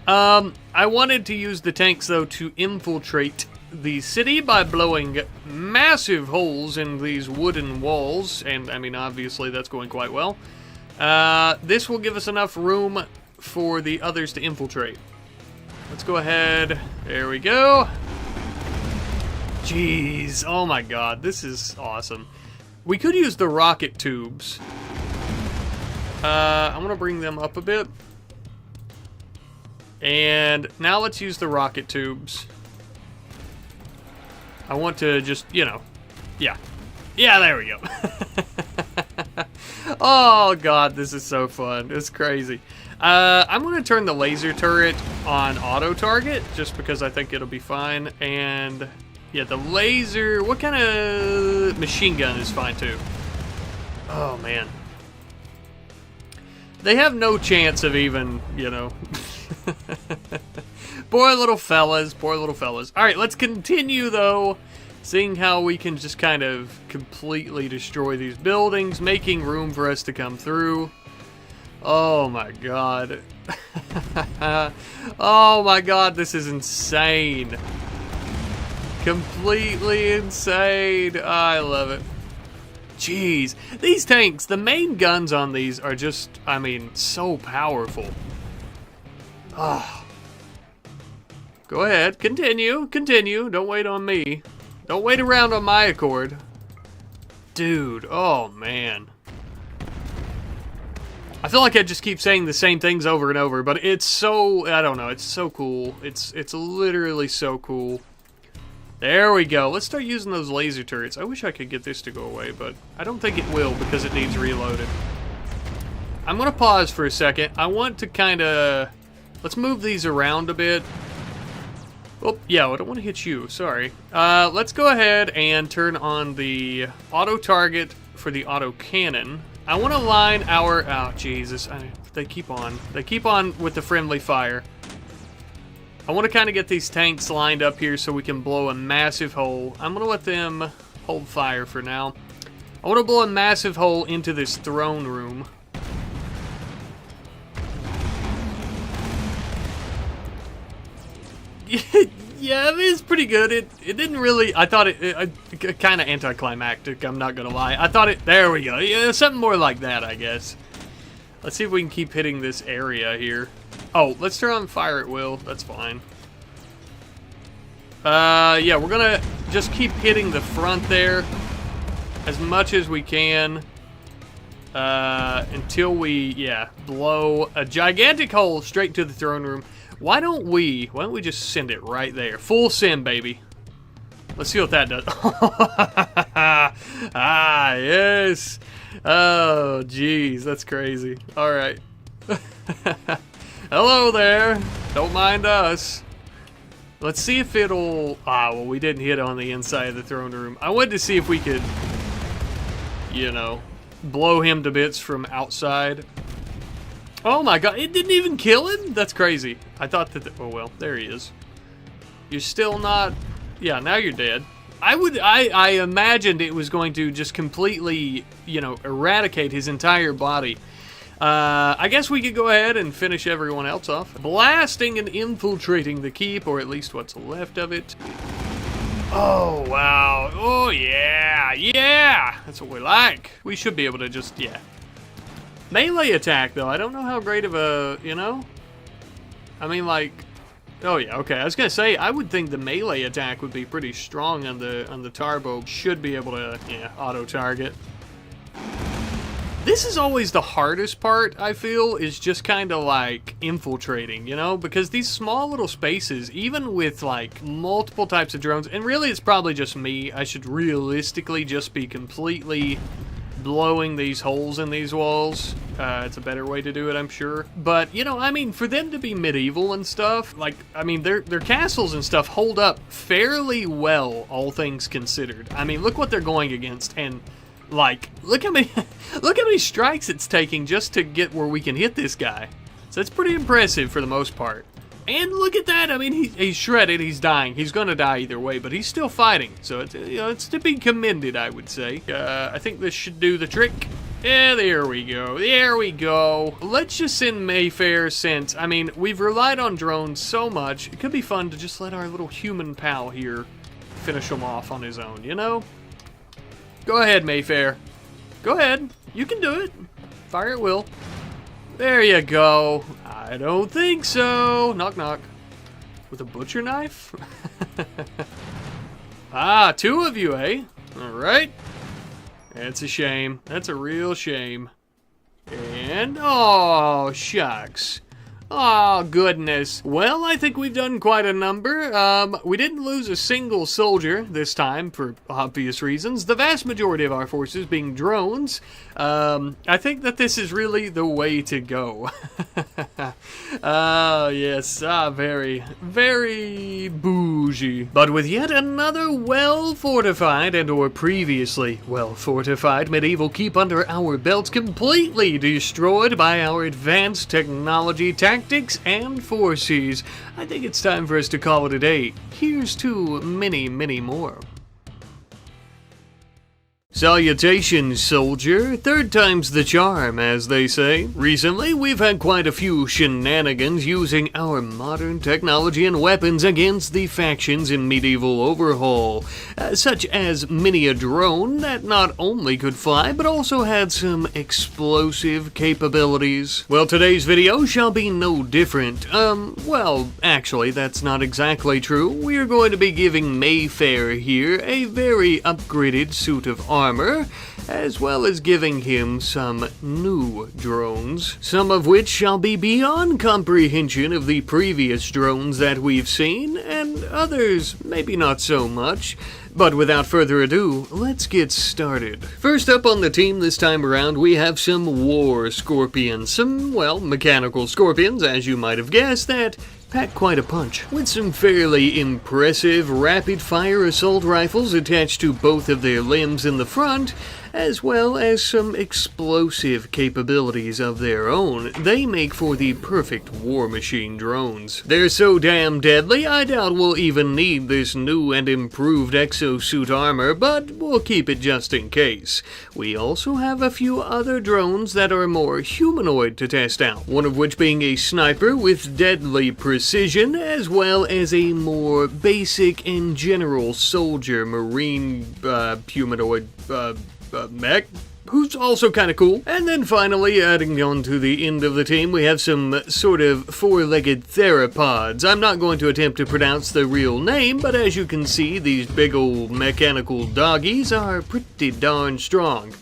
I wanted to use the tanks, though, to infiltrate the city by blowing massive holes in these wooden walls, and I mean, obviously that's going quite well. This will give us enough room for the others to infiltrate. Let's go ahead. There we go. Jeez, oh my god, this is awesome. We could use the rocket tubes. I'm gonna bring them up a bit. And now let's use the rocket tubes. I want to just, you know, yeah. Yeah, there we go. Oh god, this is so fun. It's crazy. I'm gonna turn the laser turret on auto target just because I think it'll be fine. And yeah, the laser, what kind of machine gun is fine too? Oh man. They have no chance of even, you know. Poor little fellas, poor little fellas. All right, let's continue though, seeing how we can just kind of completely destroy these buildings, making room for us to come through. Oh my god. Oh my god, this is insane. Completely insane. I love it. Jeez, these tanks, the main guns on these are just, I mean, so powerful. Ah. Go ahead, continue, continue. Don't wait on me. Don't wait around on my accord. Dude, oh man. I feel like I just keep saying the same things over and over, but it's so, I don't know, it's so cool. It's literally so cool. There we go. Let's start using those laser turrets. I wish I could get this to go away, but I don't think it will because it needs reloaded. I'm going to pause for a second. I want to kind of... Let's move these around a bit. Oh, yeah, I don't want to hit you. Sorry. Let's go ahead and turn on the auto target for the auto cannon. I want to line our... Oh, Jesus. They keep on. They keep on with the friendly fire. I want to kind of get these tanks lined up here so we can blow a massive hole. I'm going to let them hold fire for now. I want to blow a massive hole into this throne room. Yeah, it is pretty good. It didn't really... I thought it kind of anticlimactic, I'm not going to lie. I thought it... There we go. Yeah, something more like that, I guess. Let's see if we can keep hitting this area here. Oh, let's turn on fire at will. That's fine. Yeah, we're gonna just keep hitting the front there as much as we can until we, yeah, blow a gigantic hole straight into the throne room. Why don't we just send it right there? Full send, baby. Let's see what that does. Ah, yes. Oh, geez, that's crazy. All right. Hello there. Don't mind us. Let's see if it'll... Ah, well, we didn't hit on the inside of the throne room. I wanted to see if we could, you know, blow him to bits from outside. Oh my god, it didn't even kill him? That's crazy. I thought that... Oh, well, there he is. You're still not... Yeah, now you're dead. I imagined it was going to just completely, you know, eradicate his entire body. I guess we could go ahead and finish everyone else off. Blasting and infiltrating the keep, or at least what's left of it. Oh, wow. Oh, yeah. Yeah. That's what we like. We should be able to just, yeah. Melee attack, though. I don't know how great of a, you know? I mean, like... Oh, yeah, okay. I was going to say, I would think the melee attack would be pretty strong on the Tarbo. Should be able to, yeah, auto-target. This is always the hardest part, I feel, is just kind of like infiltrating, you know? Because these small little spaces, even with like multiple types of drones, and really it's probably just me, I should realistically just be completely blowing these holes in these walls. It's a better way to do it, I'm sure. But, you know, I mean, for them to be medieval and stuff, like, I mean, their castles and stuff hold up fairly well, all things considered. I mean, look what they're going against, and... Like, look how many strikes it's taking just to get where we can hit this guy. So it's pretty impressive for the most part. And look at that. I mean, he's shredded. He's dying. He's going to die either way, but he's still fighting. So it's, you know, it's to be commended, I would say. I think this should do the trick. Yeah, there we go. There we go. Let's just send Mayfair since, I mean, we've relied on drones so much. It could be fun to just let our little human pal here finish him off on his own, you know? Go ahead, Mayfair. Go ahead. You can do it. Fire at will. There you go. I don't think so. Knock, knock. With a butcher knife? Ah, two of you, eh? All right. That's a shame. That's a real shame. And, oh, shucks. Oh, goodness. Well, I think we've done quite a number. We didn't lose a single soldier this time, for obvious reasons. The vast majority of our forces being drones. I think that this is really the way to go. Yes. Very, very bougie. But with yet another well-fortified and/or previously well-fortified medieval keep under our belts, completely destroyed by our advanced technology, tactics, and forces, I think it's time for us to call it a day. Here's to many, many more. Salutations, soldier. Third time's the charm, as they say. Recently, we've had quite a few shenanigans using our modern technology and weapons against the factions in medieval Overhaul, such as many a drone that not only could fly, but also had some explosive capabilities. Well, today's video shall be no different. Well, actually, that's not exactly true. We're going to be giving Mayfair here a very upgraded suit of armor, as well as giving him some new drones, some of which shall be beyond comprehension of the previous drones that we've seen, and others maybe not so much. But without further ado, let's get started. First up on the team this time around, we have some war scorpions, some, well, mechanical scorpions, as you might have guessed, that pack quite a punch, with some fairly impressive rapid-fire assault rifles attached to both of their limbs in the front, as well as some explosive capabilities of their own. They make for the perfect war machine drones. They're so damn deadly, I doubt we'll even need this new and improved exosuit armor, but we'll keep it just in case. We also have a few other drones that are more humanoid to test out, one of which being a sniper with deadly precision, as well as a more basic and general soldier marine humanoid mech, who's also kind of cool. And then finally, adding on to the end of the team, we have some sort of four-legged theropods. I'm not going to attempt to pronounce the real name, but as you can see, these big old mechanical doggies are pretty darn strong.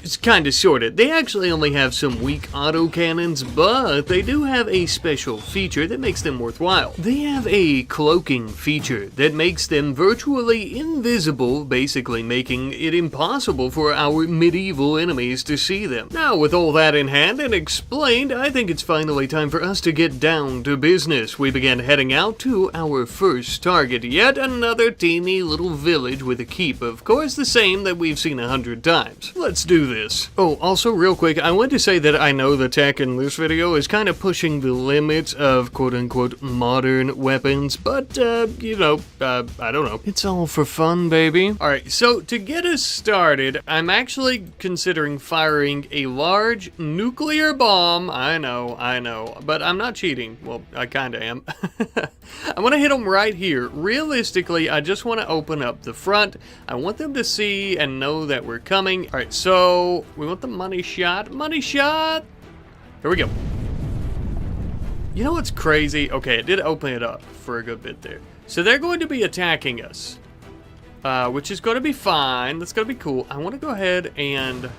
It's kinda sorta. They actually only have some weak autocannons, but they do have a special feature that makes them worthwhile. They have a cloaking feature that makes them virtually invisible, basically making it impossible for our medieval enemies to see them. Now, with all that in hand and explained, I think it's finally time for us to get down to business. We begin heading out to our first target, yet another teeny little village with a keep, of course the same that we've seen 100 times. Let's do this. Oh, also real quick, I want to say that I know the tech in this video is kind of pushing the limits of quote-unquote modern weapons, but, you know, I don't know. It's all for fun, baby. Alright, so to get us started, I'm actually considering firing a large nuclear bomb. I know, but I'm not cheating. Well, I kinda am. I want to hit them right here. Realistically, I just want to open up the front. I want them to see and know that we're coming. Alright, so we want the money shot. Money shot! Here we go. You know what's crazy? Okay, it did open it up for a good bit there. So they're going to be attacking us, which is going to be fine. That's going to be cool. I want to go ahead and,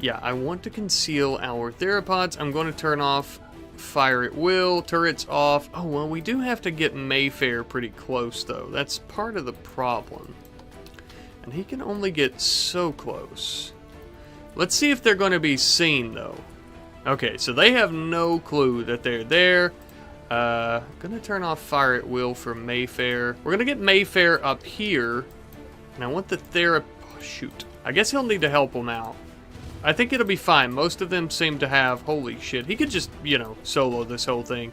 yeah, I want to conceal our theropods. I'm going to turn off fire at will, turrets off. Oh, well, we do have to get Mayfair pretty close, though. That's part of the problem. And he can only get so close. Let's see if they're going to be seen, though. Okay, so they have no clue that they're there. Gonna turn off fire at will for Mayfair. We're gonna get Mayfair up here. And I want the oh, shoot. I guess he'll need to help him out. I think it'll be fine. Most of them seem to have... Holy shit. He could just, you know, solo this whole thing.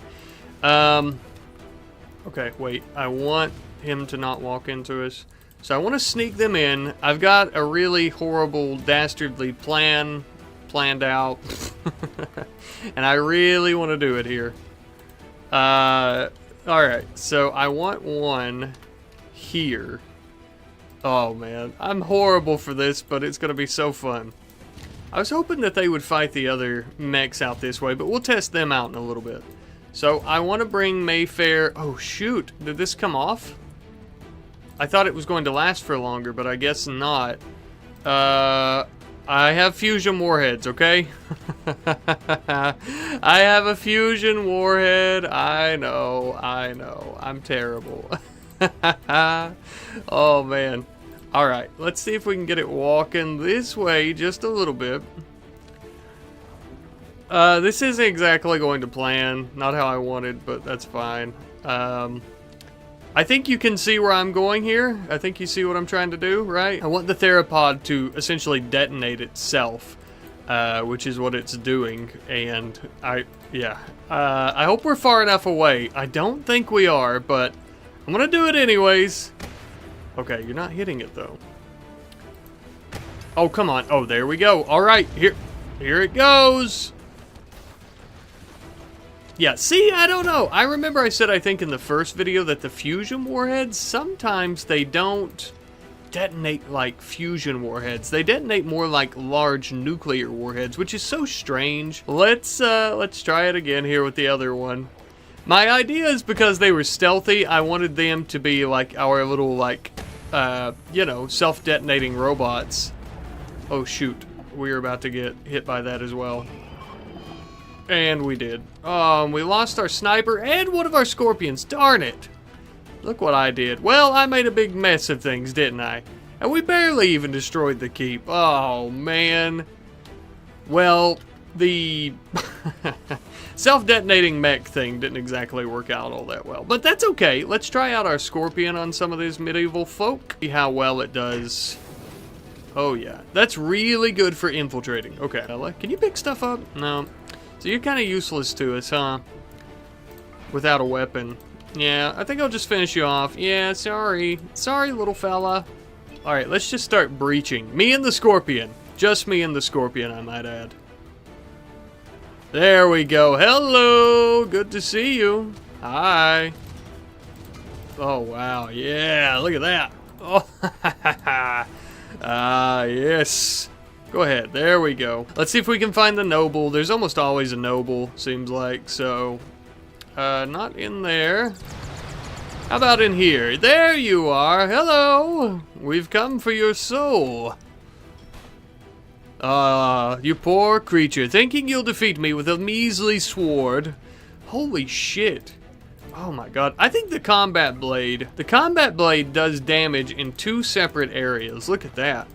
Okay, wait. I want him to not walk into us. So I want to sneak them in. I've got a really horrible, dastardly plan planned out. And I really want to do it here. Alright. So I want one here. Oh, man. I'm horrible for this, but it's going to be so fun. I was hoping that they would fight the other mechs out this way, but we'll test them out in a little bit. So I want to bring Mayfair... Oh, shoot. Did this come off? I thought it was going to last for longer, but I guess not. I have fusion warheads, okay? I have a fusion warhead. I know. I'm terrible. Oh, man. Alright, let's see if we can get it walking this way just a little bit. This isn't exactly going to plan. Not how I wanted, but that's fine. I think you can see where I'm going here. I think you see what I'm trying to do, right? I want the theropod to essentially detonate itself, which is what it's doing. And I hope we're far enough away. I don't think we are, but I'm gonna do it anyways. Okay, you're not hitting it though. Oh, come on. Oh, there we go. All right, here it goes. Yeah, see, I don't know. I remember I said, I think in the first video, that the fusion warheads, sometimes they don't detonate like fusion warheads. They detonate more like large nuclear warheads, which is so strange. Let's try it again here with the other one. My idea is because they were stealthy, I wanted them to be like our little, like, you know, self-detonating robots. Oh, shoot. We're about to get hit by that as well. And we did. We lost our sniper and one of our scorpions. Darn it. Look what I did. Well, I made a big mess of things, didn't I? And we barely even destroyed the keep. Oh, man. Well, the self-detonating mech thing didn't exactly work out all that well. But that's okay. Let's try out our scorpion on some of these medieval folk. See how well it does. Oh, yeah. That's really good for infiltrating. Okay, Ella, can you pick stuff up? No. So you're kind of useless to us, huh? Without a weapon. Yeah, I think I'll just finish you off. Yeah, sorry. Sorry, little fella. Alright, let's just start breaching. Me and the scorpion. Just me and the scorpion, I might add. There we go. Hello! Good to see you. Hi. Oh, wow. Yeah, look at that. Oh, yes. Go ahead. There we go. Let's see if we can find the noble. There's almost always a noble, seems like. So, not in there. How about in here? There you are. Hello. We've come for your soul. You poor creature. Thinking you'll defeat me with a measly sword. Holy shit. Oh my god. I think the combat blade does damage in 2 separate areas. Look at that.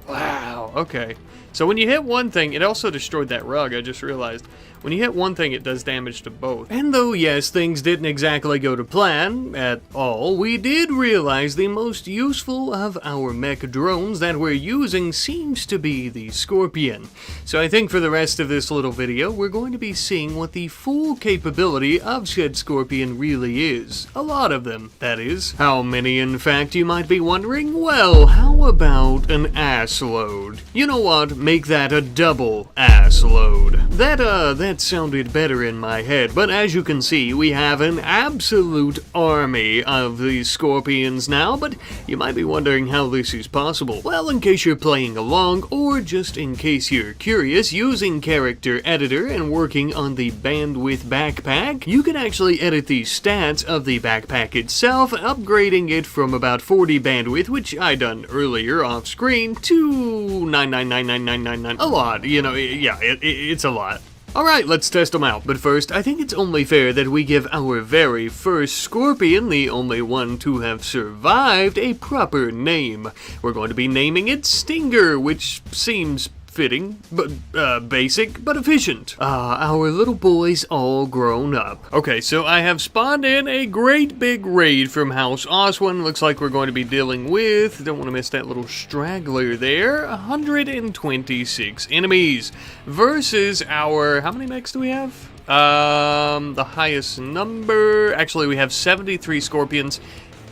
Wow, okay. So when you hit one thing, it also destroyed that rug, I just realized. When you hit one thing, it does damage to both. And though, yes, things didn't exactly go to plan at all, we did realize the most useful of our mech drones that we're using seems to be the Scorpion. So I think for the rest of this little video, we're going to be seeing what the full capability of said Scorpion really is. A lot of them, that is. How many, in fact, you might be wondering? Well, how about an ass load? You know what? Make that a double ass load. That sounded better in my head, but as you can see, we have an absolute army of these scorpions now, but you might be wondering how this is possible. Well, in case you're playing along, or just in case you're curious, using Character Editor and working on the Bandwidth backpack, you can actually edit the stats of the backpack itself, upgrading it from about 40 bandwidth, which I done earlier off screen, to 9999999. A lot, you know, yeah, it's a lot. Alright, let's test them out, but first, I think it's only fair that we give our very first Scorpion, the only one to have survived, a proper name. We're going to be naming it Stinger, which seems fitting, but basic, but efficient. Our little boy's all grown up. Okay, so I have spawned in a great big raid from House Oswin. Looks like we're going to be dealing with, don't want to miss that little straggler there, 126 enemies versus our, how many mechs do we have? The highest number, actually we have 73 Scorpions.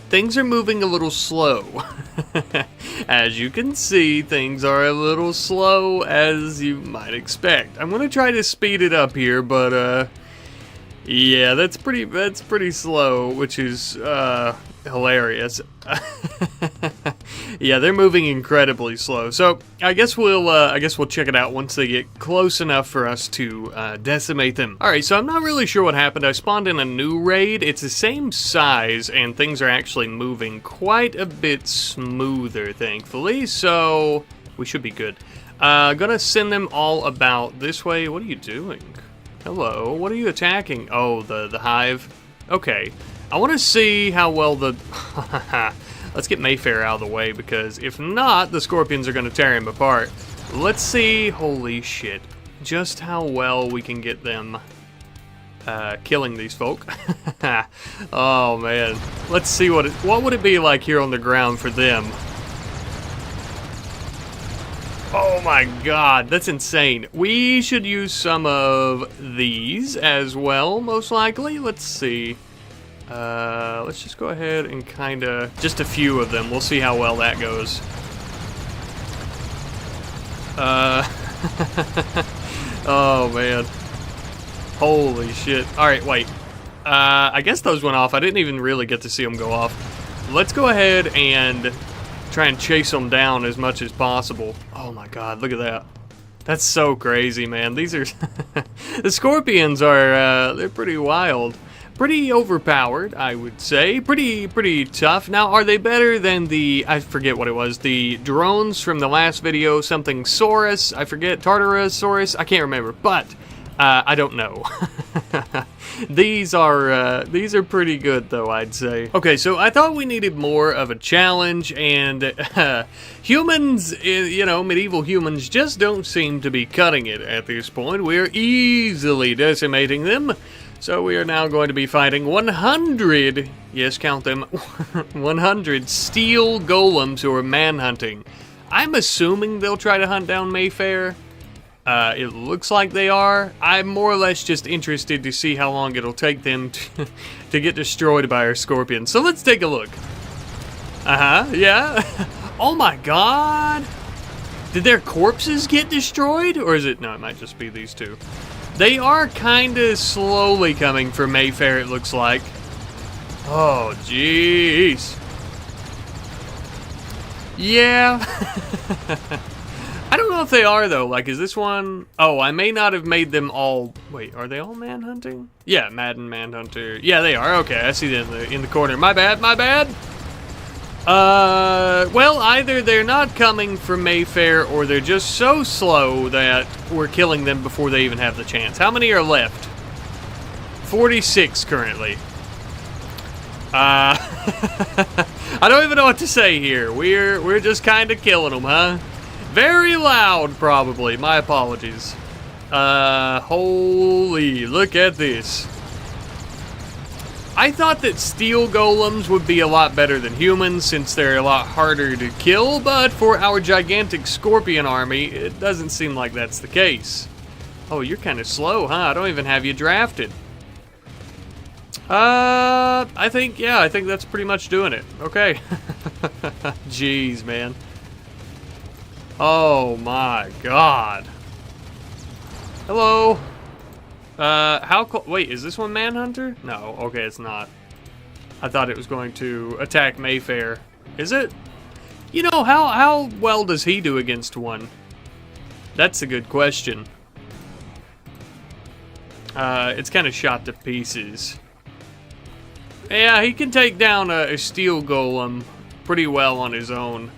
Things are moving a little slow. As you can see, things are a little slow, as you might expect. I'm gonna try to speed it up here, but yeah, that's pretty slow, which is hilarious. Yeah, they're moving incredibly slow. So I guess we'll check it out once they get close enough for us to decimate them. All right, so I'm not really sure what happened. I spawned in a new raid. It's the same size, and things are actually moving quite a bit smoother, thankfully. So we should be good. Gonna send them all about this way. What are you doing? Hello, what are you attacking? Oh, the hive. Okay, I want to see how well the... Let's get Mayfair out of the way, because if not, the scorpions are going to tear him apart. Let's see, holy shit, just how well we can get them killing these folk. Oh man, let's see what would it be like here on the ground for them. Oh my god, that's insane. We should use some of these as well, most likely. Let's see. Let's just go ahead and kinda, just a few of them. We'll see how well that goes. Oh man. Holy shit. Alright, wait. I guess those went off. I didn't even really get to see them go off. Let's go ahead and try and chase them down as much as possible. Oh my god, look at that. That's so crazy, man. These are... The scorpions are, they're pretty wild. Pretty overpowered, I would say. Pretty tough. Now, are they better than the... I forget what it was. The drones from the last video. Something Saurus. I forget. Tarbosaurus. I can't remember. But... I don't know. These are pretty good, though, I'd say. Okay, so I thought we needed more of a challenge, and humans, you know, medieval humans just don't seem to be cutting it at this point. We're easily decimating them. So we are now going to be fighting 100, yes, count them, 100 steel golems who are manhunting. I'm assuming they'll try to hunt down Mayfair. It looks like they are. I'm more or less just interested to see how long it'll take them to get destroyed by our scorpions. So let's take a look. Yeah. Oh my god. Did their corpses get destroyed? Or is it, no, it might just be these two. They are kind of slowly coming for Mayfair, it looks like. Oh, jeez. Yeah. I don't know if they are, though. Like, is this one... Oh, I may not have made them all... Wait, are they all manhunting? Yeah, Madden Manhunter. Yeah, they are. Okay, I see them in the corner. My bad, my bad. Well, either they're not coming from Mayfair, or they're just so slow that we're killing them before they even have the chance. How many are left? 46 currently. I don't even know what to say here. We're just kind of killing them, huh? Very loud, probably. My apologies. Holy, look at this. I thought that steel golems would be a lot better than humans since they're a lot harder to kill, but for our gigantic scorpion army, it doesn't seem like that's the case. Oh, you're kind of slow, huh? I don't even have you drafted. I think that's pretty much doing it. Okay. Jeez, man. Oh my god. Hello. Wait, is this one Manhunter? No, okay, it's not. I thought it was going to attack Mayfair. Is it? You know, how well does he do against one? That's a good question. It's kind of shot to pieces. Yeah, he can take down a steel golem pretty well on his own.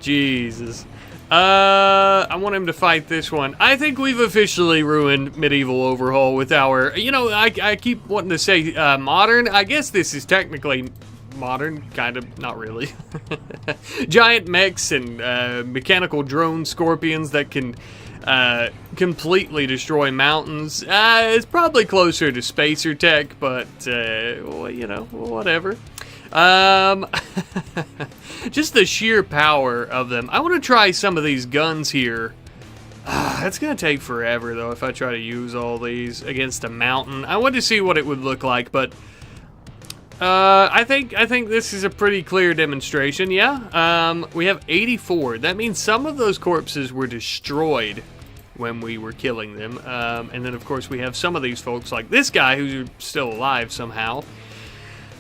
Jesus. I want him to fight this one. I think we've officially ruined Medieval Overhaul with our... You know, I keep wanting to say modern. I guess this is technically modern. Kind of. Not really. Giant mechs and mechanical drone scorpions that can completely destroy mountains. It's probably closer to spacer tech, but, well, you know, whatever. Just the sheer power of them. I want to try some of these guns here. That's going to take forever, though, if I try to use all these against a mountain. I want to see what it would look like, but I think this is a pretty clear demonstration, yeah. We have 84. That means some of those corpses were destroyed when we were killing them. And then, of course, we have some of these folks, like this guy, who's still alive somehow.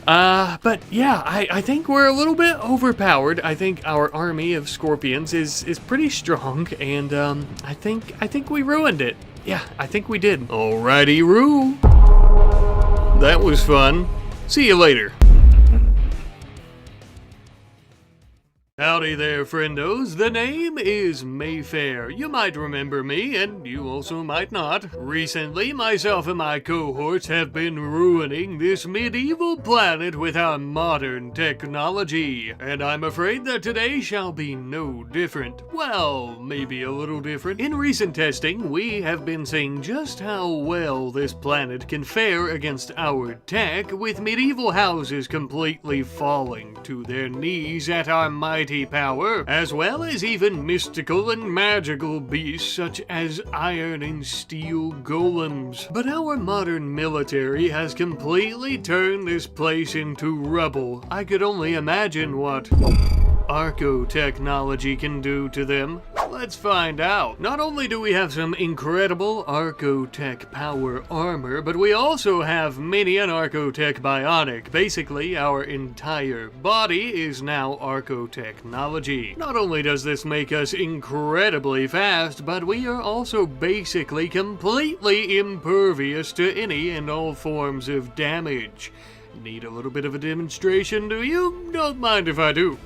But yeah, I think we're a little bit overpowered. I think our army of scorpions is pretty strong, and I think we ruined it. Yeah, I think we did. Alrighty, Roo. That was fun. See you later. Howdy there, friendos. The name is Mayfair. You might remember me, and you also might not. Recently, myself and my cohorts have been ruining this medieval planet with our modern technology. And I'm afraid that today shall be no different. Well, maybe a little different. In recent testing, we have been seeing just how well this planet can fare against our tech, with medieval houses completely falling to their knees at our mighty power, as well as even mystical and magical beasts such as iron and steel golems. But our modern military has completely turned this place into rubble. I could only imagine what Arco technology can do to them. Let's find out. Not only do we have some incredible Arco Tech power armor, but we also have minion Arco Tech bionic. Basically, our entire body is now Arco technology. Not only does this make us incredibly fast, but we are also basically completely impervious to any and all forms of damage. Need a little bit of a demonstration, do you? Don't mind if I do.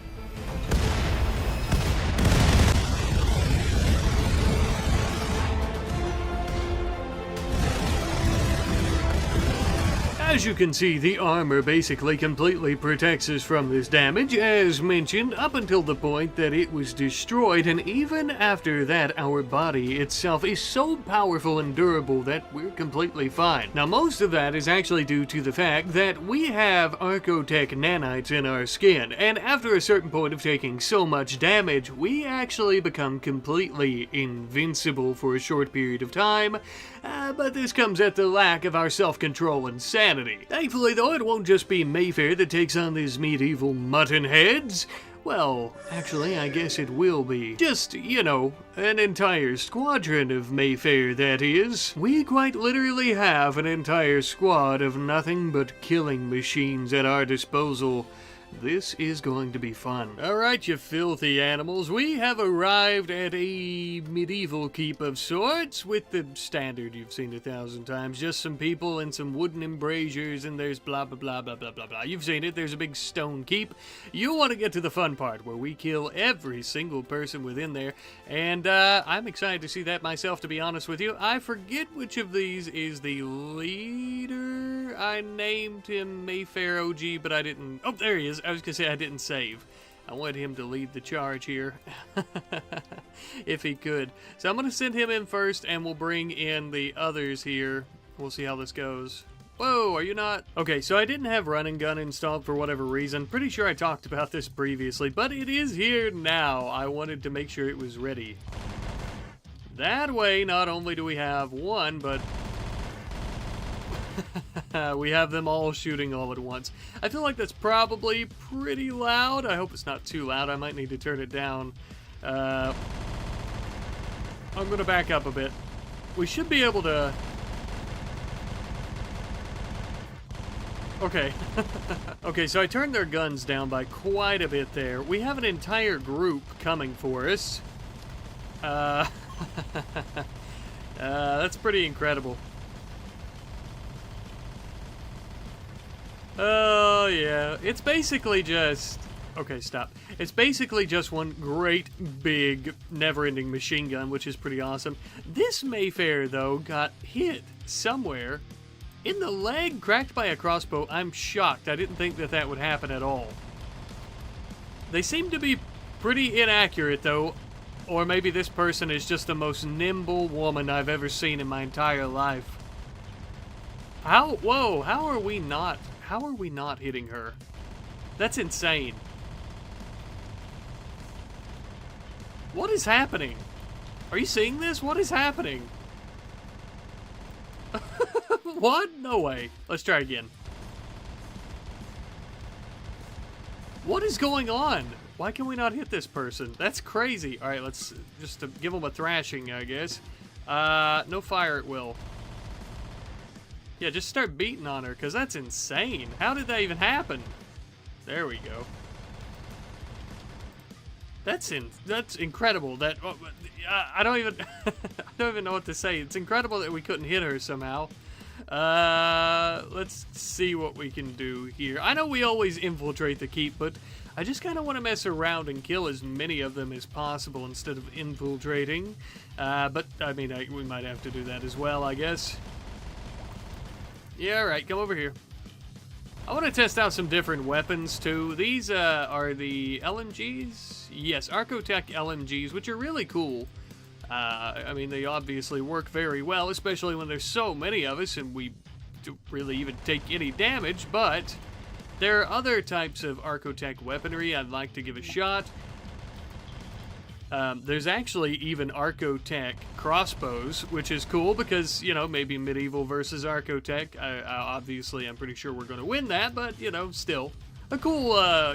As you can see, the armor basically completely protects us from this damage, as mentioned, up until the point that it was destroyed, and even after that, our body itself is so powerful and durable that we're completely fine. Now, most of that is actually due to the fact that we have Arcotech nanites in our skin, and after a certain point of taking so much damage, we actually become completely invincible for a short period of time, but this comes at the lack of our self-control and sanity. Thankfully, though, it won't just be Mayfair that takes on these medieval mutton heads. Well, actually, I guess it will be. Just, you know, an entire squadron of Mayfair, that is. We quite literally have an entire squad of nothing but killing machines at our disposal. This is going to be fun. Alright, you filthy animals, we have arrived at a medieval keep of sorts, with the standard you've seen 1,000 times. Just some people and some wooden embrasures, and there's blah blah blah blah blah blah blah. You've seen it, there's a big stone keep. You want to get to the fun part, where we kill every single person within there, and I'm excited to see that myself, to be honest with you. I forget which of these is the leader. I named him Mayfair OG, but I didn't... Oh, there he is. I was gonna say I didn't save. I wanted him to lead the charge here. If he could. So I'm gonna send him in first, and we'll bring in the others here. We'll see how this goes. Whoa, are you not? Okay, so I didn't have run and gun installed for whatever reason. Pretty sure I talked about this previously, but it is here now. I wanted to make sure it was ready. That way, not only do we have one, but we have them all shooting all at once. I feel like that's probably pretty loud. I hope it's not too loud. I might need to turn it down. I'm gonna back up a bit. We should be able to... Okay. Okay, so I turned their guns down by quite a bit there. We have an entire group coming for us. That's pretty incredible. Oh, yeah. It's basically just... Okay, stop. It's basically just one great, big, never-ending machine gun, which is pretty awesome. This Mayfair, though, got hit somewhere in the leg, cracked by a crossbow. I'm shocked. I didn't think that that would happen at all. They seem to be pretty inaccurate, though. Or maybe this person is just the most nimble woman I've ever seen in my entire life. Whoa, how are we not hitting her? That's insane. What is happening? Are you seeing this? What is happening? What? No way. Let's try again. What is going on? Why can we not hit this person? That's crazy. Alright, let's just give them a thrashing, I guess. No fire at will. Yeah, just start beating on her, because that's insane. How did that even happen? There we go. That's incredible. That I don't even I don't even know what to say. It's incredible that we couldn't hit her somehow. Let's see what we can do here. I know we always infiltrate the keep, but I just kind of want to mess around and kill as many of them as possible instead of infiltrating. But, I mean, we might have to do that as well, I guess. Yeah, alright, come over here. I want to test out some different weapons, too. These are the LMGs? Yes, Arco Tech LMGs, which are really cool. I mean, they obviously work very well, especially when there's so many of us and we don't really even take any damage, but there are other types of Arco Tech weaponry I'd like to give a shot. There's actually even Arco Tech crossbows, which is cool because, you know, maybe medieval versus Arco Tech. Obviously, I'm pretty sure we're going to win that, but, you know, still a cool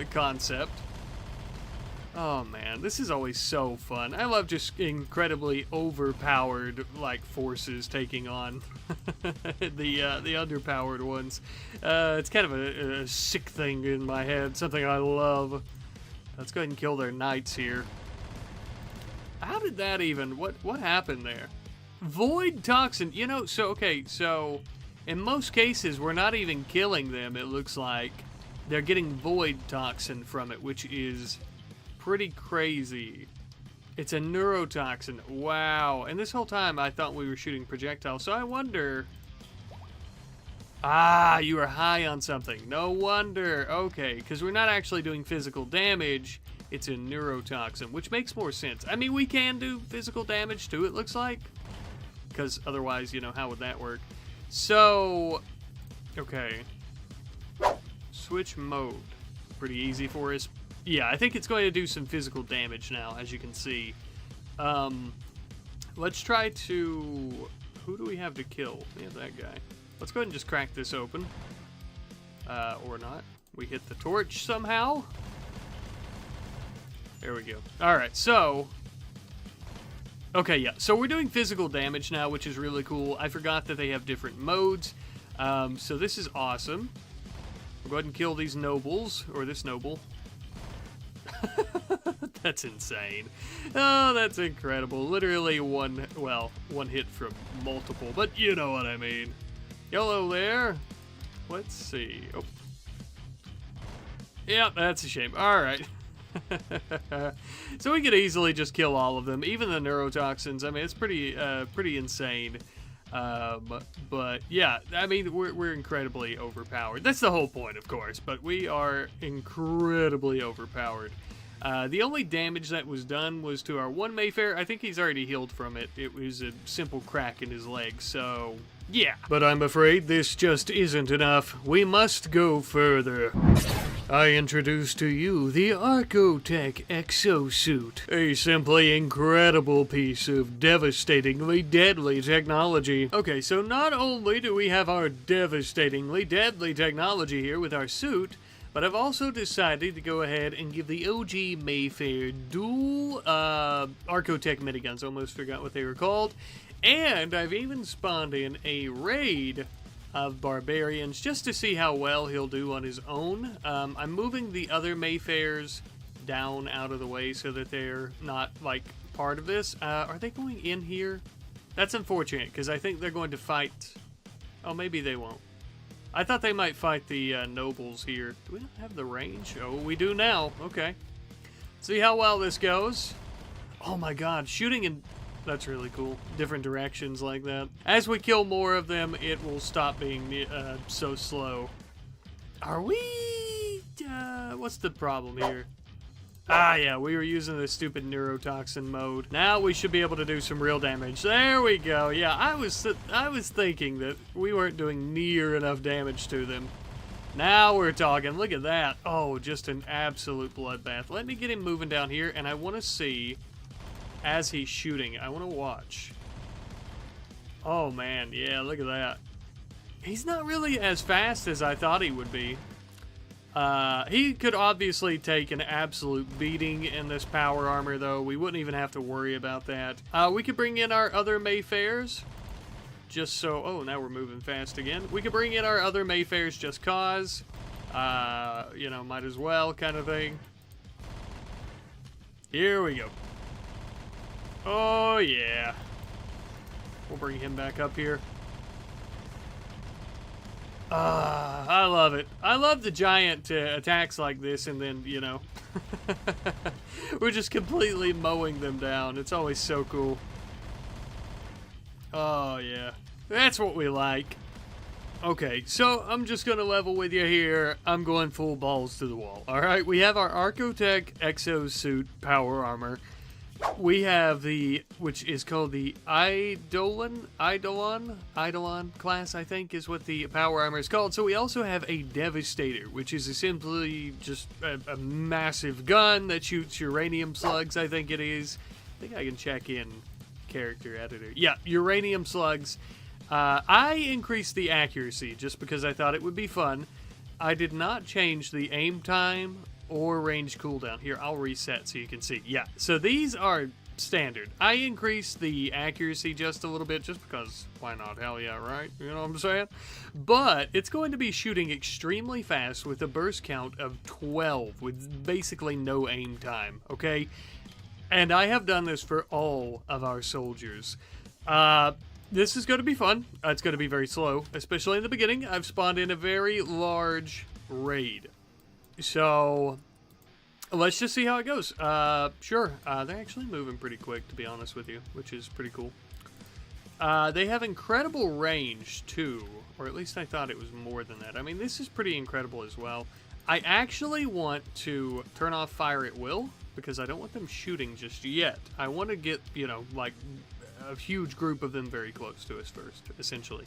concept. Oh man, this is always so fun. I love just incredibly overpowered, like, forces taking on the underpowered ones. It's kind of a sick thing in my head, something I love. Let's go ahead and kill their knights here. How did that even, what happened there? Void toxin, you know, so, okay, so in most cases, we're not even killing them, it looks like. They're getting void toxin from it, which is pretty crazy. It's a neurotoxin. Wow. And this whole time I thought we were shooting projectiles. So I wonder... Ah, you were high on something. No wonder. Okay, because we're not actually doing physical damage. It's a neurotoxin, which makes more sense. I mean, we can do physical damage too, it looks like. Because otherwise, you know, how would that work? So, okay. Switch mode. Pretty easy for us. Yeah, I think it's going to do some physical damage now, as you can see. Let's try to... Who do we have to kill? We have that guy. Let's go ahead and just crack this open. Or not. We hit the torch somehow. There we go. Alright, so... Okay, yeah. So we're doing physical damage now, which is really cool. I forgot that they have different modes. So this is awesome. We'll go ahead and kill these nobles, or this noble. That's insane. Oh, that's incredible. Literally one hit from multiple, but you know what I mean. Hello there. Let's see. Oh. Yeah, that's a shame. Alright. So we could easily just kill all of them, even the neurotoxins. I mean, it's pretty insane. But yeah, I mean, we're incredibly overpowered. That's the whole point, of course, but we are incredibly overpowered. The only damage that was done was to our one Mayfair. I think he's already healed from it. It was a simple crack in his leg, so yeah. But I'm afraid this just isn't enough. We must go further. I introduce to you the Arco Tech Exosuit, a simply incredible piece of devastatingly deadly technology. Okay, so not only do we have our devastatingly deadly technology here with our suit, but I've also decided to go ahead and give the OG Mayfair dual Arco Tech miniguns. Almost forgot what they were called. And I've even spawned in a raid of barbarians just to see how well he'll do on his own. I'm moving the other Mayfairs down out of the way so that they're not, like, part of this. Are they going in here? That's unfortunate, because I think they're going to fight... Oh, maybe they won't. I thought they might fight the nobles here. Do we not have the range? Oh, we do now. Okay. See how well this goes. Oh my god, shooting in... That's really cool. Different directions like that. As we kill more of them, it will stop being so slow. Are we... what's the problem here? Ah, yeah, we were using the stupid neurotoxin mode. Now we should be able to do some real damage. There we go. Yeah, I was thinking that we weren't doing near enough damage to them. Now we're talking. Look at that. Oh, just an absolute bloodbath. Let me get him moving down here, and I want to see... As he's shooting, I want to watch. Oh man, yeah, look at that. He's not really as fast as I thought he would be. He could obviously take an absolute beating in this power armor, though. We wouldn't even have to worry about that. We could bring in our other Mayfairs. Just so... Oh, now we're moving fast again. We could bring in our other Mayfairs just cause. You know, might as well kind of thing. Here we go. Oh, yeah. We'll bring him back up here. I love it. I love the giant attacks like this, and then, you know, we're just completely mowing them down. It's always so cool. Oh, yeah. That's what we like. Okay, so I'm just going to level with you here. I'm going full balls to the wall. All right, we have our Arco exosuit power armor. We have the, which is called the Eidolon class, I think, is what the power armor is called. So we also have a Devastator, which is simply just a massive gun that shoots uranium slugs, I think it is. I think I can check in character editor. Yeah, uranium slugs. I increased the accuracy just because I thought it would be fun. I did not change the aim time or range cooldown. Here, I'll reset so you can see. Yeah, so these are standard. I increased the accuracy just a little bit just because, why not? Hell yeah, right? You know what I'm saying? But it's going to be shooting extremely fast with a burst count of 12 with basically no aim time, okay? And I have done this for all of our soldiers. This is going to be fun. It's going to be very slow, especially in the beginning. I've spawned in a very large raid. So, let's just see how it goes. Sure. They're actually moving pretty quick, to be honest with you, which is pretty cool. They have incredible range, too. Or at least I thought it was more than that. I mean, this is pretty incredible as well. I actually want to turn off fire at will, because I don't want them shooting just yet. I want to get, you know, like a huge group of them very close to us first, essentially.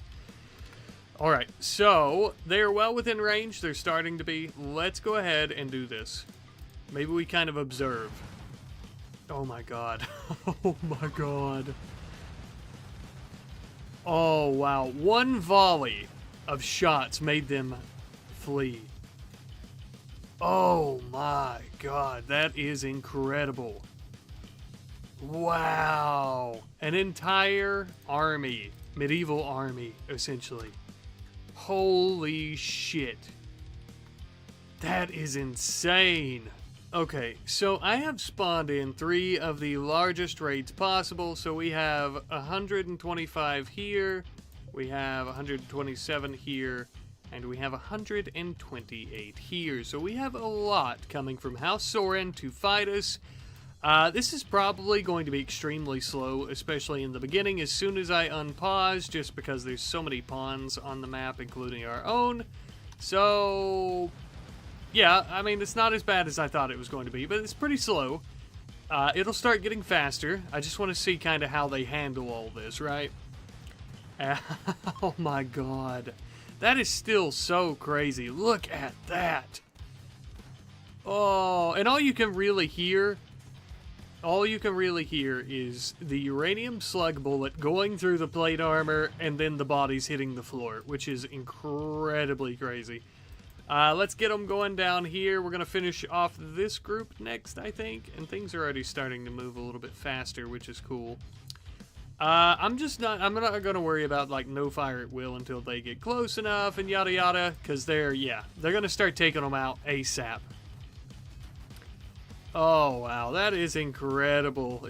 Alright, so they're well within range. They're starting to be. Let's go ahead and do this. Maybe we kind of observe. Oh my god. Oh my god. Oh wow. One volley of shots made them flee. Oh my god. That is incredible. Wow. An entire army. Medieval army, essentially. Holy shit. That is insane. Okay, so I have spawned in 3 of the largest raids possible. So we have 125 here, we have 127 here, and we have 128 here. So we have a lot coming from House Soren to fight us. This is probably going to be extremely slow, especially in the beginning, as soon as I unpause, just because there's so many pawns on the map, including our own. So, yeah, I mean, it's not as bad as I thought it was going to be, but it's pretty slow. It'll start getting faster. I just want to see kind of how they handle all this, right? Oh my god. That is still so crazy. Look at that. Oh, and all you can really hear is the uranium slug bullet going through the plate armor and then the bodies hitting the floor, which is incredibly crazy. Let's get them going down here. We're going to finish off this group next, I think, and things are already starting to move a little bit faster, which is cool. I'm not going to worry about, like, no fire at will until they get close enough and yada yada, because they're going to start taking them out ASAP. Oh, wow, that is incredible.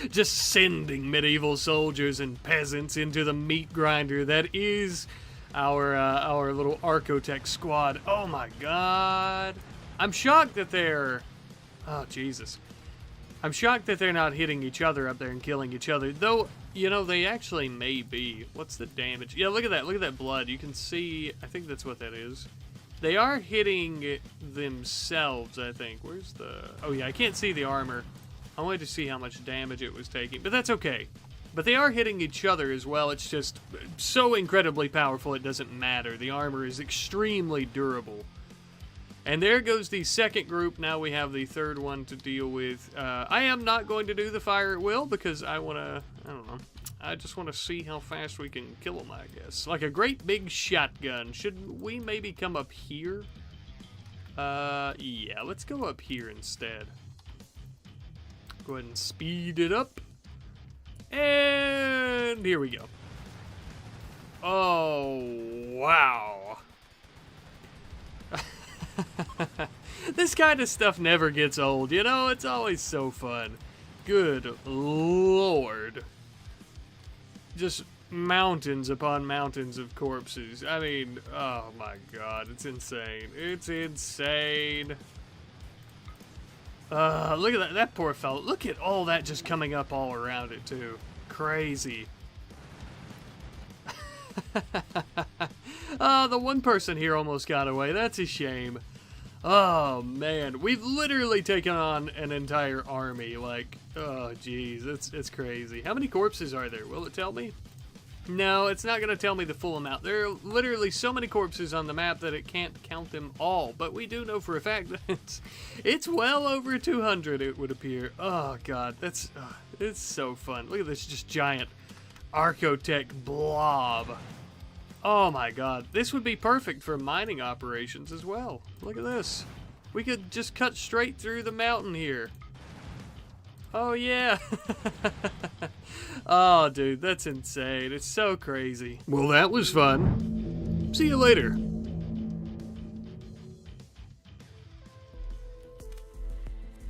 Just sending medieval soldiers and peasants into the meat grinder that is our little Archotech squad. Oh, my God. I'm shocked that they're... Oh, Jesus. I'm shocked that they're not hitting each other up there and killing each other. Though, you know, they actually may be. What's the damage? Yeah, look at that. Look at that blood. You can see... I think that's what that is. They are hitting themselves, I think. Where's the... Oh, yeah, I can't see the armor. I wanted to see how much damage it was taking, but that's okay. But they are hitting each other as well. It's just so incredibly powerful it doesn't matter. The armor is extremely durable. And there goes the second group. Now we have the third one to deal with. I am not going to do the fire at will because I want to... I don't know. I just want to see how fast we can kill them, I guess. Like a great big shotgun. Should we maybe come up here? Yeah, let's go up here instead. Go ahead and speed it up. And here we go. Oh, wow. This kind of stuff never gets old, you know? It's always so fun. Good Lord. Just mountains upon mountains of corpses. I mean, oh my god, it's insane. It's insane. Look at that poor fellow. Look at all that just coming up all around it, too. Crazy. The one person here almost got away. That's a shame. Oh, man. We've literally taken on an entire army. Like, oh, geez. It's crazy. How many corpses are there? Will it tell me? No, it's not going to tell me the full amount. There are literally so many corpses on the map that it can't count them all. But we do know for a fact that it's well over 200, it would appear. Oh, God. It's so fun. Look at this just giant Archotech blob. Oh, my God. This would be perfect for mining operations as well. Look at this. We could just cut straight through the mountain here. Oh, yeah. Oh, dude, that's insane. It's so crazy. Well, that was fun. See you later.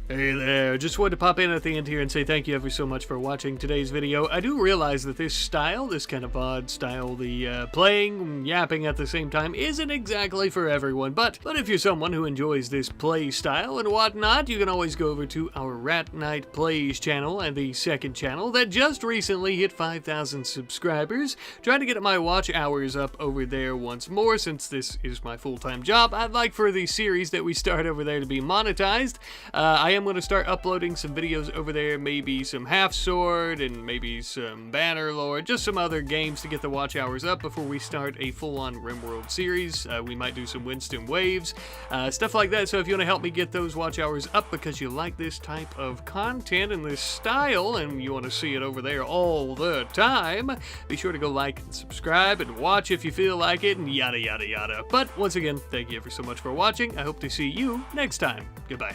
Hey there, just wanted to pop in at the end here and say thank you ever so much for watching today's video. I do realize that this style, this kind of odd style, the playing, yapping at the same time, isn't exactly for everyone, but if you're someone who enjoys this play style and whatnot, you can always go over to our Rat Knight Plays channel and the second channel that just recently hit 5,000 subscribers. Trying to get my watch hours up over there once more since this is my full-time job. I'd like for the series that we start over there to be monetized. I am going to start uploading some videos over there, maybe some Half Sword and maybe some Bannerlord, just some other games to get the watch hours up before we start a full-on RimWorld series. We might do some Winston Waves, stuff like that. So if you want to help me get those watch hours up because you like this type of content and this style and you want to see it over there all the time, be sure to go like and subscribe and watch if you feel like it and yada yada yada. But once again, thank you ever so much for watching. I hope to see you next time. Goodbye.